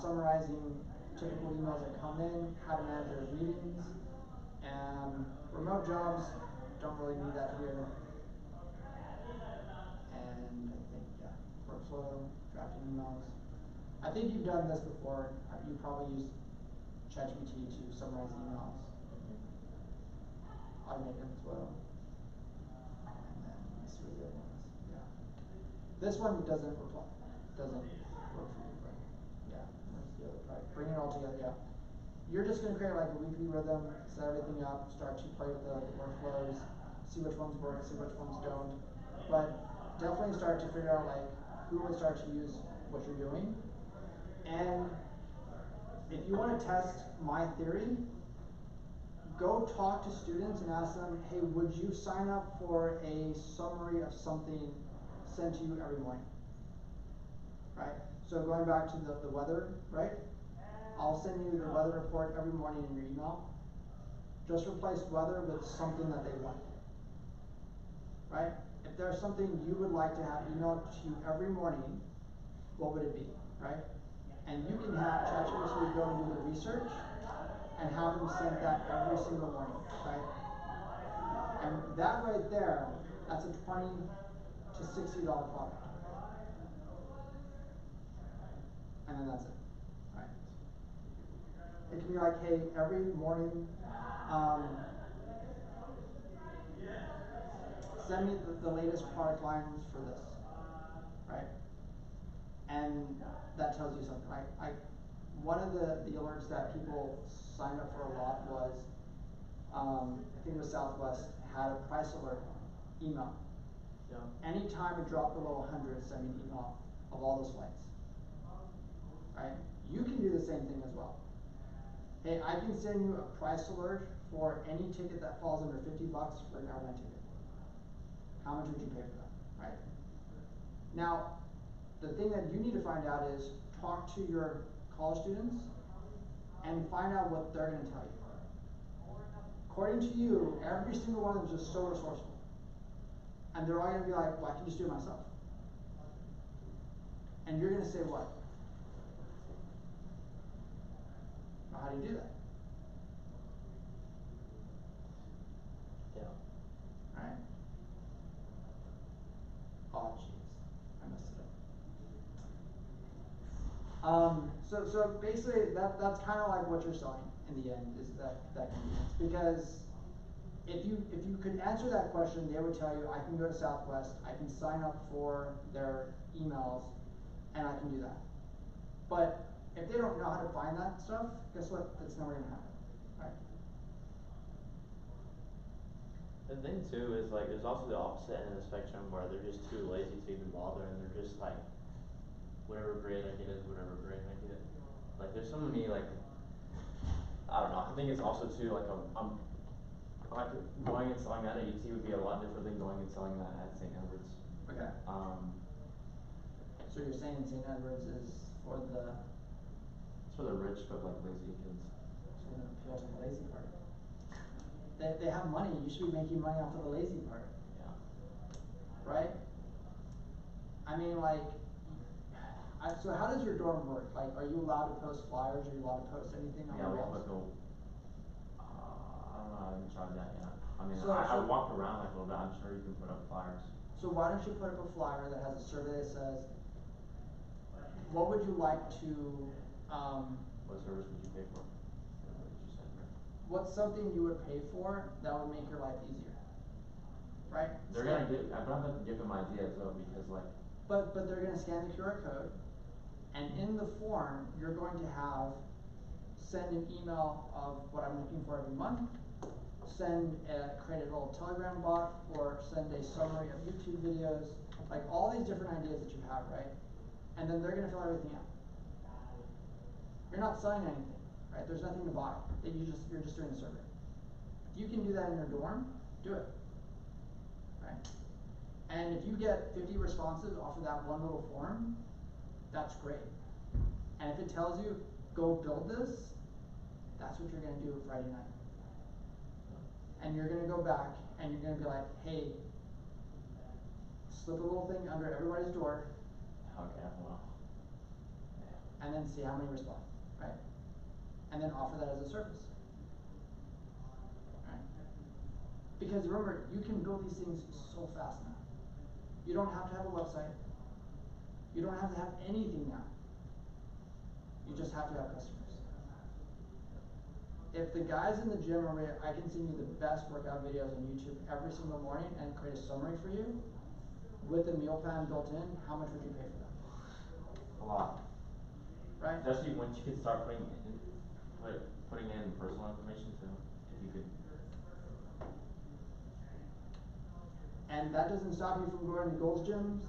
summarizing typical emails that come in, how to manage those meetings, and remote jobs, don't really need that here. And I think, yeah, workflow, drafting emails. I think you've done this before. You probably used ChatGPT to summarize emails, automate them as well. And then let's see what the other one is. Yeah. This one doesn't work for you, but yeah, where's the other part? Bring it all together, yeah. You're just gonna create like a weekly rhythm, set everything up, start to play with the workflows, see which ones work, see which ones don't. But definitely start to figure out like who would start to use what you're doing. And if you want to test my theory, go talk to students and ask them, hey, would you sign up for a summary of something sent to you every morning? Right? So going back to the weather, right? I'll send you the weather report every morning in your email. Just replace weather with something that they want. Right? If there's something you would like to have emailed to you every morning, what would it be? Right? And you can have ChatGPT go and do the research and have them send that every single morning, right? And that right there, that's a $20 to $60 product. And then that's it, right? It can be like, hey, every morning, send me the latest product lines for this, right? And that tells you something. One of the alerts that people signed up for a lot was, I think it was Southwest, had a price alert email. Yeah. Anytime it dropped below 100, send me an email of all those flights. Right? You can do the same thing as well. Hey, I can send you a price alert for any ticket that falls under $50 for an airline ticket. How much would you pay for that? Right? Now, the thing that you need to find out is talk to your college students and find out what they're going to tell you. According to you, every single one of them is just so resourceful. And they're all going to be like, well, I can just do it myself. And you're going to say what? Well, how do you do that? Yeah. Right? Oh, jeez. I messed it up. So basically, that's kind of like what you're selling in the end, is that convenience. Because if you could answer that question, they would tell you, I can go to Southwest, I can sign up for their emails, and I can do that. But if they don't know how to find that stuff, guess what? That's never gonna happen, right? The thing too is like there's also the opposite end of the spectrum where they're just too lazy to even bother and they're just like whatever grade I get is whatever grade I get. Like there's so many like I don't know. I think it's also too like like going and selling that at UT would be a lot different than going and selling that at St. Edward's. Okay. So you're saying St. Edward's is for the It's for the rich but like lazy kids. so then appeal to the lazy part. They have money, you should be making money off of the lazy part. Yeah. Right? I mean, like, so how does your dorm work? Like, are you allowed to post flyers? Are you allowed to post anything on Yeah, the we have walls? like a I don't know, I haven't tried that yet. I mean I So- walked around like a little bit, I'm sure you can put up flyers. So why don't you put up a flyer that has a survey that says, what would you like to, What service would you pay for? What did you say, right? what's something you would pay for that would make your life easier? Right? They're gonna give, I'm gonna have to give them ideas though, because like, But they're gonna scan the QR code, and in the form, you're going to have, send an email of what I'm looking for every month, create a little Telegram bot, or send a summary of YouTube videos, like all these different ideas that you have, right? And then they're gonna fill everything out. You're not selling anything, right? There's nothing to buy, you're just doing a survey. If you can do that in your dorm, do it, right? And if you get 50 responses off of that one little form, that's great. And if it tells you, go build this, that's what you're gonna do Friday night. And you're gonna go back and you're gonna be like, hey, slip a little thing under everybody's door okay, well, and then see how many respond, right? And then offer that as a service. Right? Because remember, you can build these things so fast now. You don't have to have a website. You don't have to have anything now. You just have to have customers. If the guys in the gym are ready, I can send you the best workout videos on YouTube every single morning and create a summary for you with the meal plan built in. How much would you pay for that? a lot. Right? Especially once you could start putting in personal information too, if you could. And that doesn't stop you from going to Gold's gyms.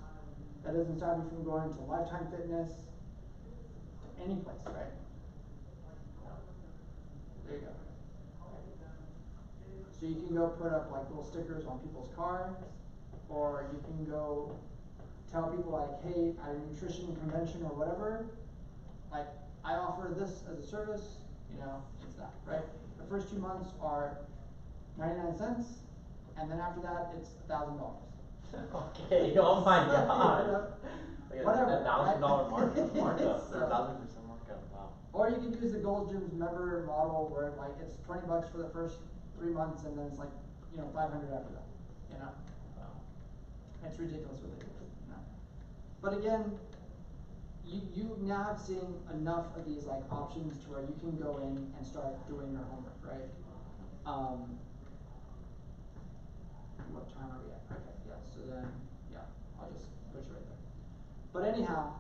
That doesn't stop you from going to Lifetime Fitness, to any place, right? There you go. So you can go put up like little stickers on people's cars, or you can go tell people like, hey, at a nutrition convention or whatever, like, I offer this as a service, you know, it's that, right? The first 2 months are 99 cents, and then after that, it's $1,000. Okay, oh my god. Like Whatever, $1,000 right? markup, So- or 1,000% markup, wow. Or you could use the Gold Gym's member model where like it's $20 for the first 3 months and then it's like, you know, 500 after that, you know? Wow. It's ridiculous what they do, you know? But again, you now have seen enough of these like options to where you can go in and start doing your homework, right? What time are we at? Okay, yeah, so then, yeah, I'll just push right there. But anyhow,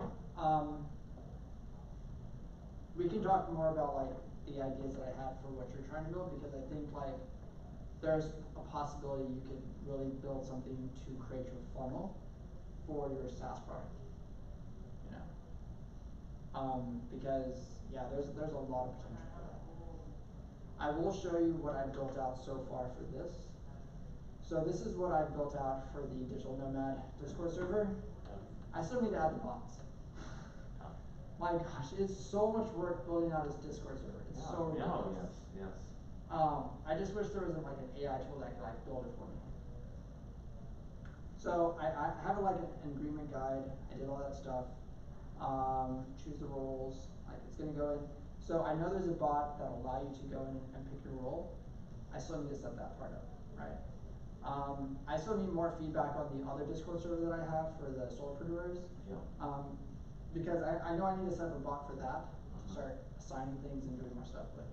we can talk more about like the ideas that I have for what you're trying to build, because I think like there's a possibility you could really build something to create your funnel for your SaaS product. You know, because yeah, there's a lot of potential for that. I will show you what I've built out so far for this. So this is what I've built out for the Digital Nomad Discord server. I still need to add the bots. My gosh, it's so much work building out this Discord server. It's so ridiculous. Yes. I just wish there was like an AI tool that could like build it for me. So I have like an agreement guide. I did all that stuff. Choose the roles. Like it's gonna go in. So I know there's a bot that'll allow you to go in and pick your role. I still need to set that part up, right? I still need more feedback on the other Discord server that I have for the solopreneurs. Yeah. Because I know I need to set up a bot for that to start assigning things and doing more stuff with.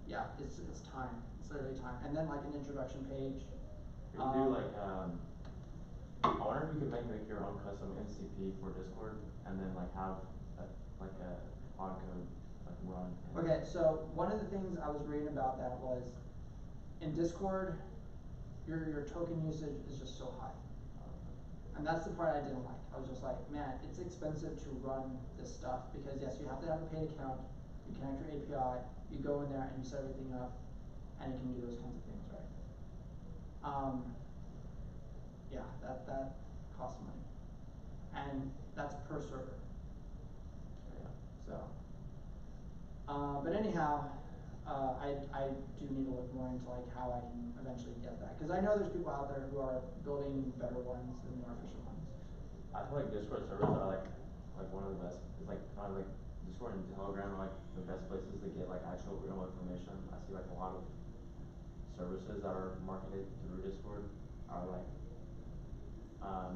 yeah, it's time, it's literally time, and then like an introduction page. We can do like, I wonder if we could make your own custom MCP for Discord, and then like have like a pod code like run. Okay, so one of the things I was reading about that was, in Discord, your token usage is just so high. And that's the part I didn't like. I was just like, man, it's expensive to run this stuff, because yes, you have to have a paid account, you connect your API, you go in there and you set everything up, and you can do those kinds of things, right? Yeah, that costs money. And that's per server. Yeah. So, but anyhow, I do need to look more into like how I can eventually get that, because I know there's people out there who are building better ones and more efficient ones. I feel like Discord servers are like one of the best. It's like kind of like Discord and Telegram are like the best places to get like actual real information. I see like a lot of services that are marketed through Discord are like,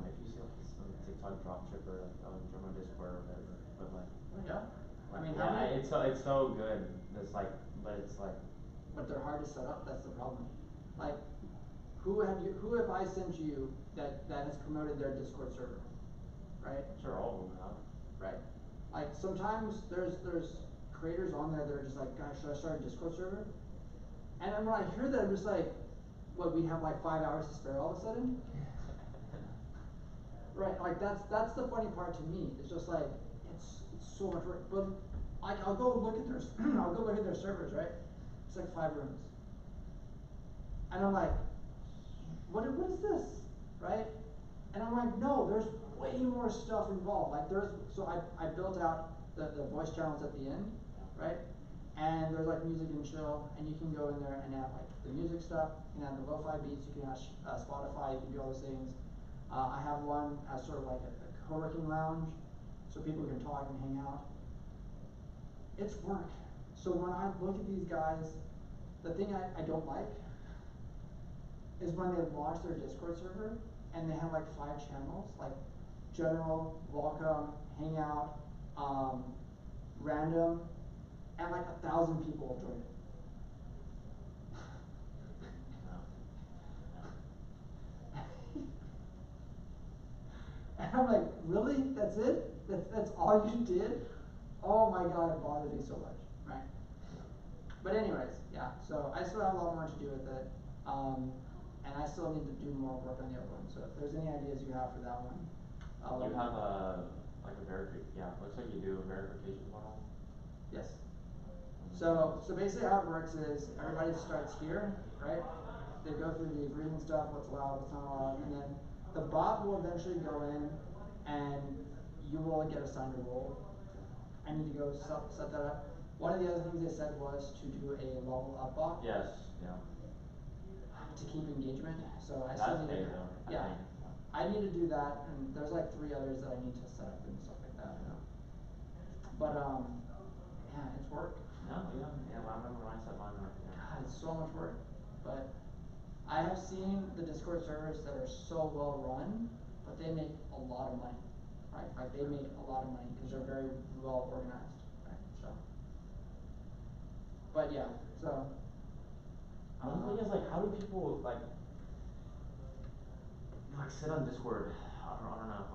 if you see like some TikTok dropship or like, oh, join my Discord or whatever, but like, Yeah, I mean, yeah, how many, it's so good. It's like, but it's like, but they're hard to set up. That's the problem. Like, who have I sent you that has promoted their Discord server, right? I'm sure all of them have. Right. Like sometimes there's creators on there that are just like, guys, should I start a Discord server? And then when I hear that, I'm just like, what, we have like 5 hours to spare all of a sudden? Right, like that's the funny part to me. It's just like, it's so much work. But like I'll go look at their I'll go look at their servers, right? It's like 5 rooms. And I'm like, what is this? Right? And I'm like, no, there's way more stuff involved. Like so I built out the voice channels at the end, right? And there's like music and chill, and you can go in there and add like the music stuff, you can add the lo-fi beats, you can add Spotify, you can do all those things. I have one as sort of like a co-working lounge, so people can talk and hang out. It's work. So when I look at these guys, the thing I don't like is when they launch their Discord server and they have like 5 channels, like general, welcome, hangout, random, and like 1,000 people join it. And I'm like, really? That's it? That's all you did? Oh my god, it bothered me so much, right? But anyways, yeah, so I still have a lot more to do with it. And I still need to do more work on the other one. So if there's any ideas you have for that one, You have like a looks like you do a verification funnel. yes. So basically how it works is everybody starts here, right? They go through the agreement stuff, what's allowed, what's not allowed, and then the bot will eventually go in and you will get assigned a role. I need to go set that up. One of the other things they said was to do a level up bot. Yes, yeah. To keep engagement. So I That's still need paid to, though, yeah. I think. I need to do that, and there's like 3 others that I need to set up and stuff like that. But yeah, it's work. No, yeah, I remember when I set mine up, yeah. God, it's so much work. But I have seen the Discord servers that are so well run, but they make a lot of money, right? Like they make a lot of money because they're very well organized, right? So, but yeah, so. The thing is, like, how do people like sit on Discord? I don't know.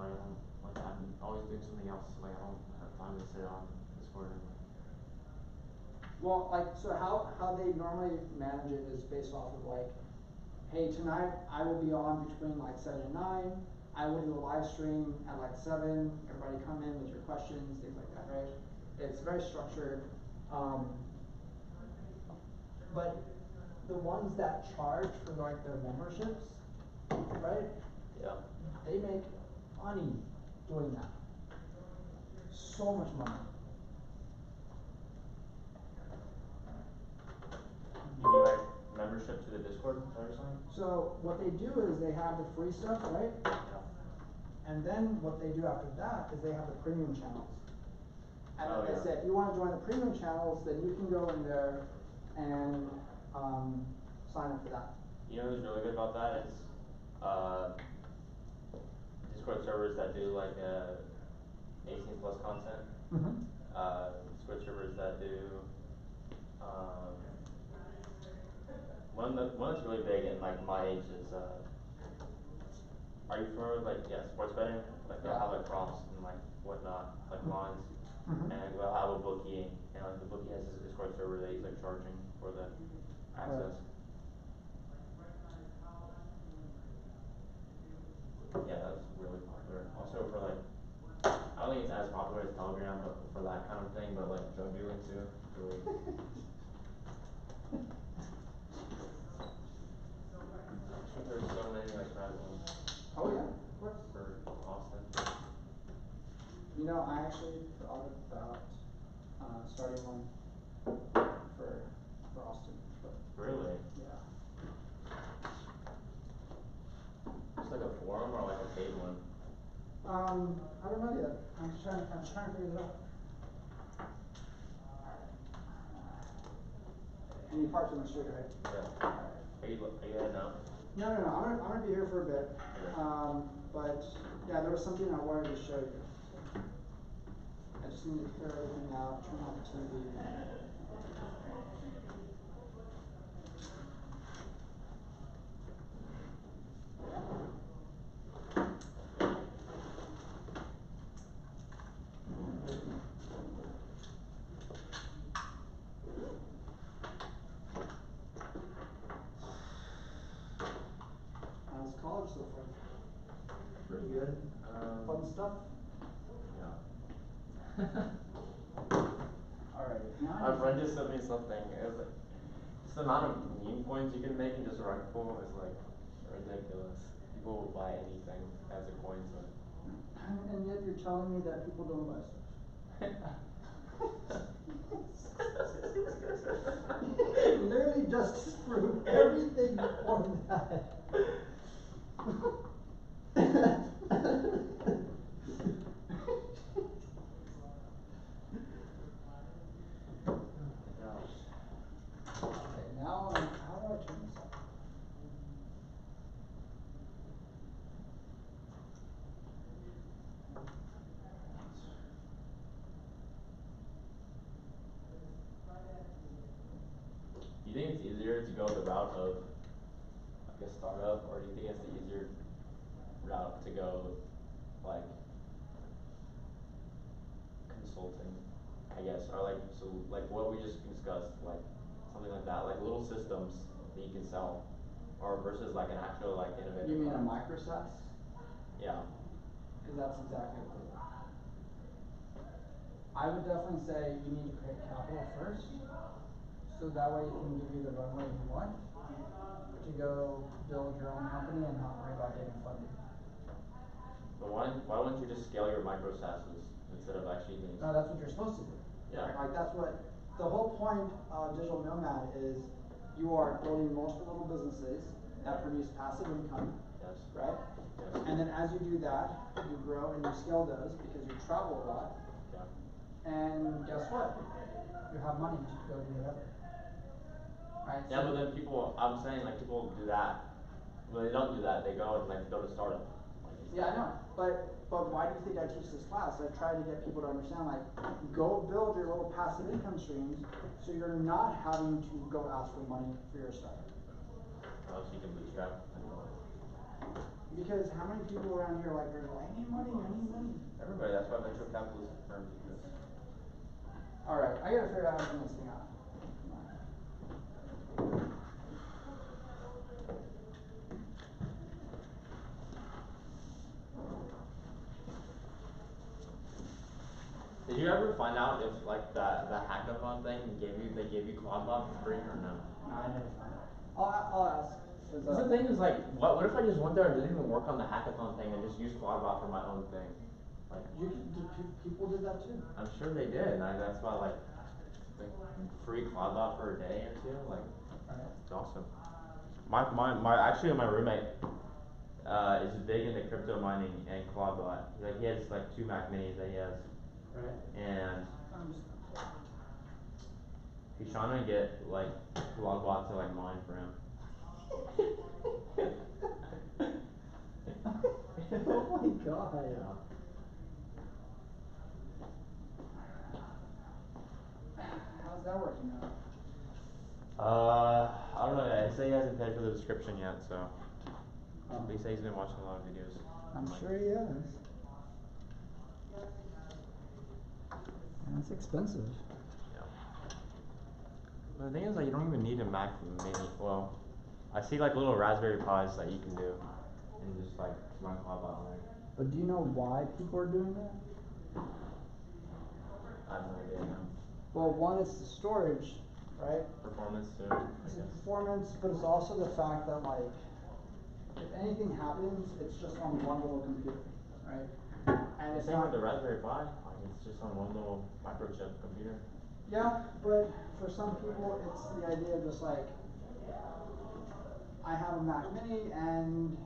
Like I'm always doing something else. Like I don't have time to sit on Discord and like. Well, like, so how they normally manage it is based off of like, hey, tonight I will be on between like 7 and 9. I will do a live stream at like 7. Everybody come in with your questions, things like that, right? It's very structured. But the ones that charge for like their memberships, right? Yeah. They make money doing that. So much money. You mean like membership to the Discord? Is that what you're saying? So what they do is they have the free stuff, right? Yeah. And then what they do after that is they have the premium channels. And Oh, like I yeah. said, if you want to join the premium channels, then you can go in there and sign up for that. You know who's really good about that? It's Discord servers that do like 18 plus content. Mm-hmm. Discord servers that do one that's really big in like my age is are you familiar with like sports betting? Like they'll have like props and like whatnot, like lines. Mhm. And they'll have a bookie and like the bookie has his Discord server that he's like charging for the access. Yeah, that's really popular. Also for like I don't think it's as popular as Telegram, but for that kind of thing, but like juggling too. Really. There's so many like private ones Oh yeah, of course. for Austin. You know, I actually thought about starting one for Austin, but Really? yeah. It's like a forum or like a paid one? I don't know yet. I'm just trying to figure it out. And you parked on the street, right? Yeah. Are you heading out? No. I'm gonna be here for a bit. Okay. But yeah, there was something I wanted to show you. I just need to clear everything out, turn off the TV. How's college so far? Pretty good. Fun stuff? Yeah. Alright, now My friend just sent me something. It was like, just the amount of meme coins you can make in just a rug pool is like ridiculous. People will buy anything as a coin, so. and yet you're telling me that people don't buy stuff. Literally just disprove everything before that. Okay, now how do I turn this off? Do you think it's easier to go the route of like a startup, or do you think it's the easier route to go like consulting, I guess, or like so like what we just discussed, like something like that, like little systems that you can sell, or versus like an actual like innovative. You mean a product? microsas? Yeah. Because that's exactly what they are. I would definitely say you need to create capital first, so that way it can give you the runway you want to go build your own company and not worry about getting funding. But why wouldn't you just scale your microsasses instead of actually doing? No, that's what you're supposed to do. Yeah. Like that's what the whole point of digital nomad is. You are building multiple little businesses that produce passive income. Yes. Right? Yes. And then as you do that, you grow and you scale those because you travel a lot. Yeah. And guess what? You have money to go do whatever. Right? Yeah, So but then people, I'm saying like people do that. When they don't do that, they go and like go to startup. Like, yeah, I know. But why do you think I teach this class? I try to get people to understand, like, go build your little passive income streams so you're not having to go ask for money for your startup. Or else you can bootstrap. Because how many people around here like are like, I need money, I need money. Everybody, that's why venture capitalist firms exist. Alright, I gotta figure out how to turn this thing on. Did you ever find out if like the hackathon thing they gave you Cloudbot for free or no? No, I never found out. I'll ask. Because the thing is like, what if I just went there and didn't even work on the hackathon thing and just used Cloudbot for my own thing? Like, people did that too. I'm sure they did, and that's why like free Cloudbot for a day or two, like, it's awesome. Actually my roommate is big into crypto mining and Cloudbot. Like he has like 2 Mac Minis that he has. Right. And he's trying to get like Cloudbot to like mine for him. Oh my god. Yeah. How's that working out? I don't know guys. say he hasn't paid for the subscription yet, so Oh. he said he's been watching a lot of videos. I'm sure he is. And it's expensive. Yeah. But the thing is, like, you don't even need a Mac Mini. Well, I see like little Raspberry Pis that you can do, and just like run Cloudbot on there. But do you know why people are doing that? I have no idea. Well, one is the storage, right? Performance too. It's the performance, but it's also the fact that like, if anything happens, it's just on one little computer, right? And it's Same not. with the Raspberry Pi. Like it's just on one little microchip computer. Yeah, but for some people, it's the idea of just like, I have a Mac Mini and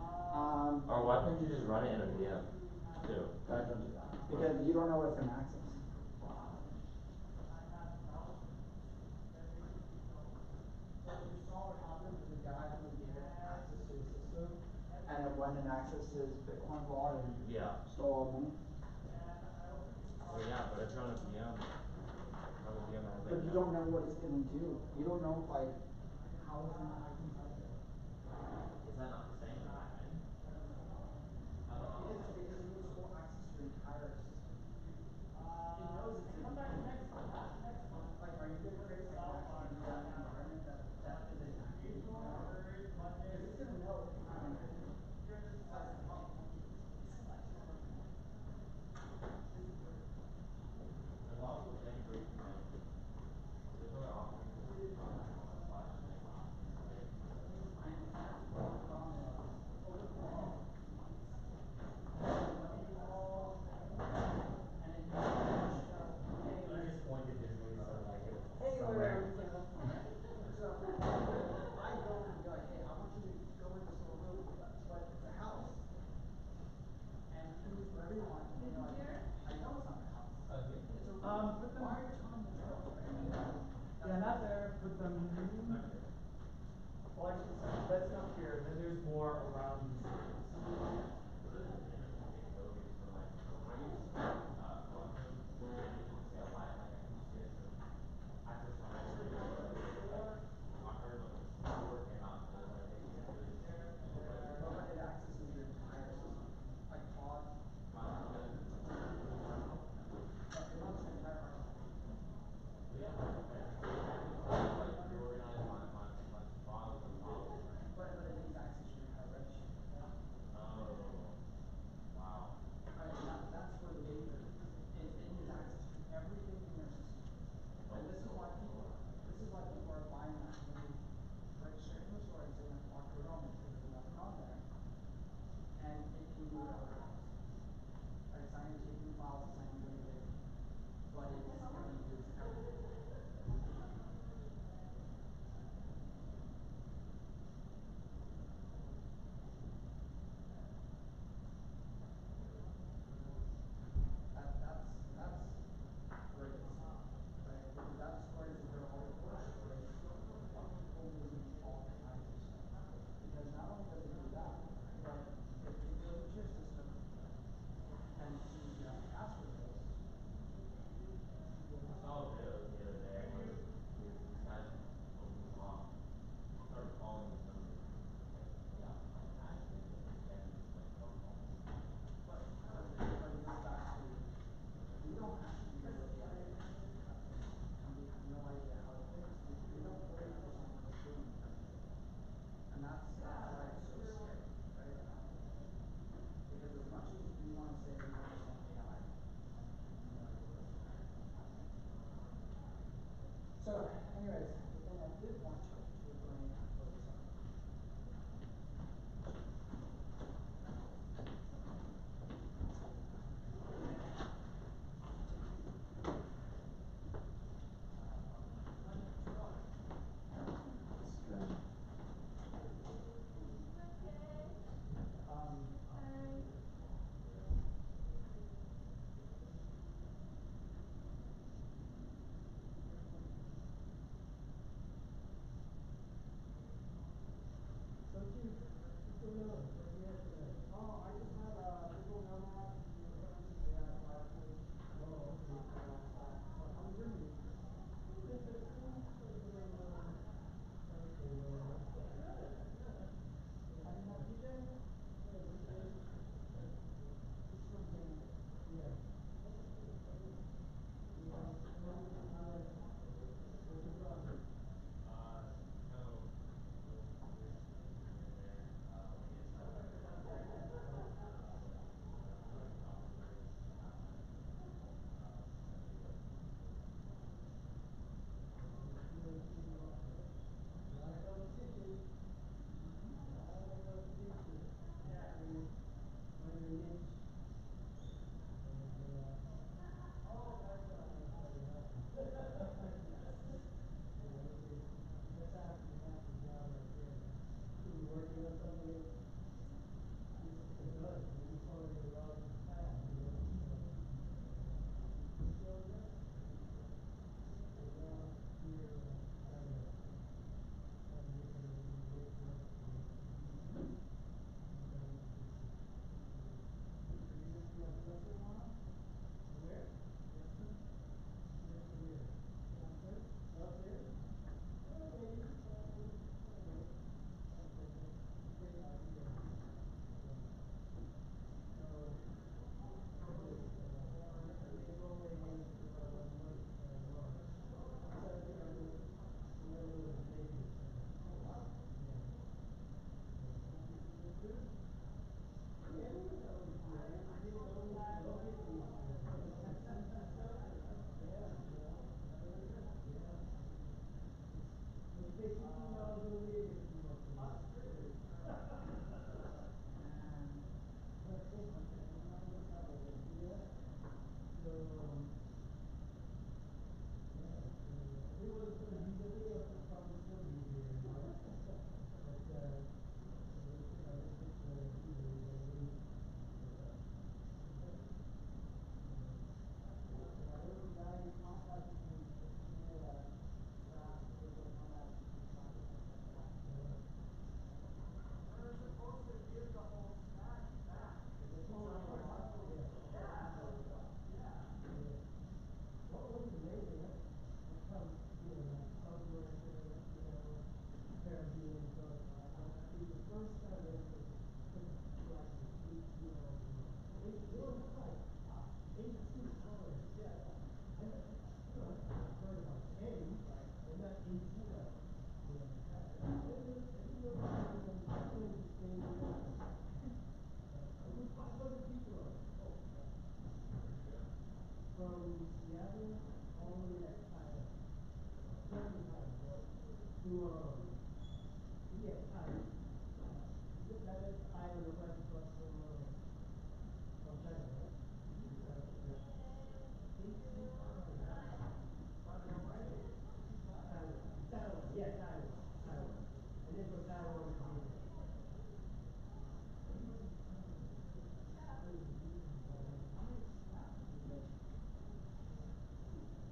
Or why couldn't you just run it in a VM too? because you don't know what it's gonna access. You saw what happened with the guy who gave it access to his system, and it went and accessed his Bitcoin wallet and Yeah. stole all the money. Well, yeah, but if you're on a VM, on a VM that has But like you don't know what it's gonna do. You don't know like how it's gonna hack inside there. Is that not the same in Mac Mini? I don't know. Because it knows full access to your entire system. It knows it's in. Like, are you gonna create like an actual VM environment that isn't active? Because it's gonna know if you're not active. That's the problem. There's also a thing where you can like, there's other options. Slash thing. I understand. The problem is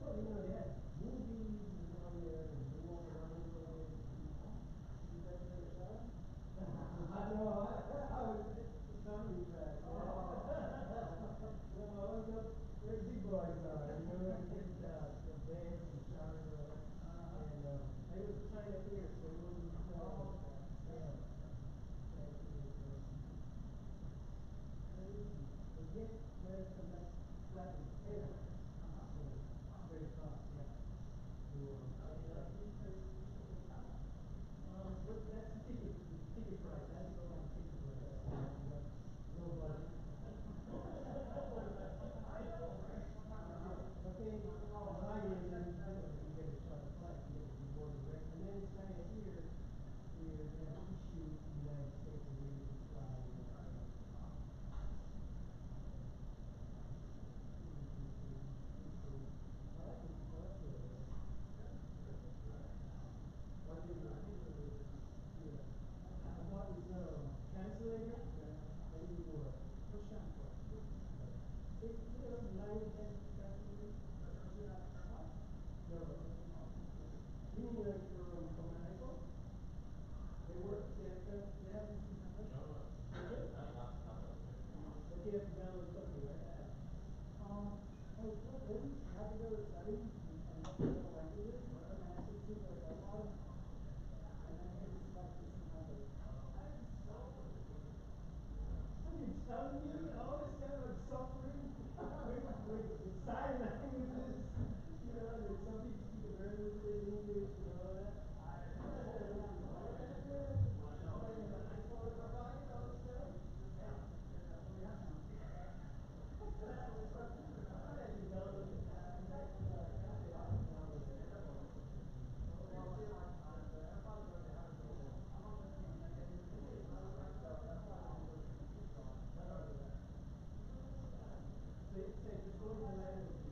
Well, you know, they had movies on there and they walk around with it. You guys ever saw it? I know, I was comedy class. Well, I was up where big boys are, you know, and did the dance and shout and all that. And I was trying to hear, so it wasn't yeah. They get where some like flat and tail. Very tough, yeah. But that's the ticket price. I had to go on ticket price. No budget. Okay, buy in and you get a shot of flight, you get the reward direct. And then it's kind of here, where they have issued to the United States and where you can fly. I bought this translator. I didn't do it. What's that for? It, you know, language translator. No. You mean like from an iPhone? They work, they have this translation. But you have to download something, right? I was told that you have to go to settings and look at the languages, and it seems like a lot of, and then hit select this number. You're telling me all this kind of like suffering with sign languages, you know, and then some people speak a very limited English and all that. Say, just go to the language.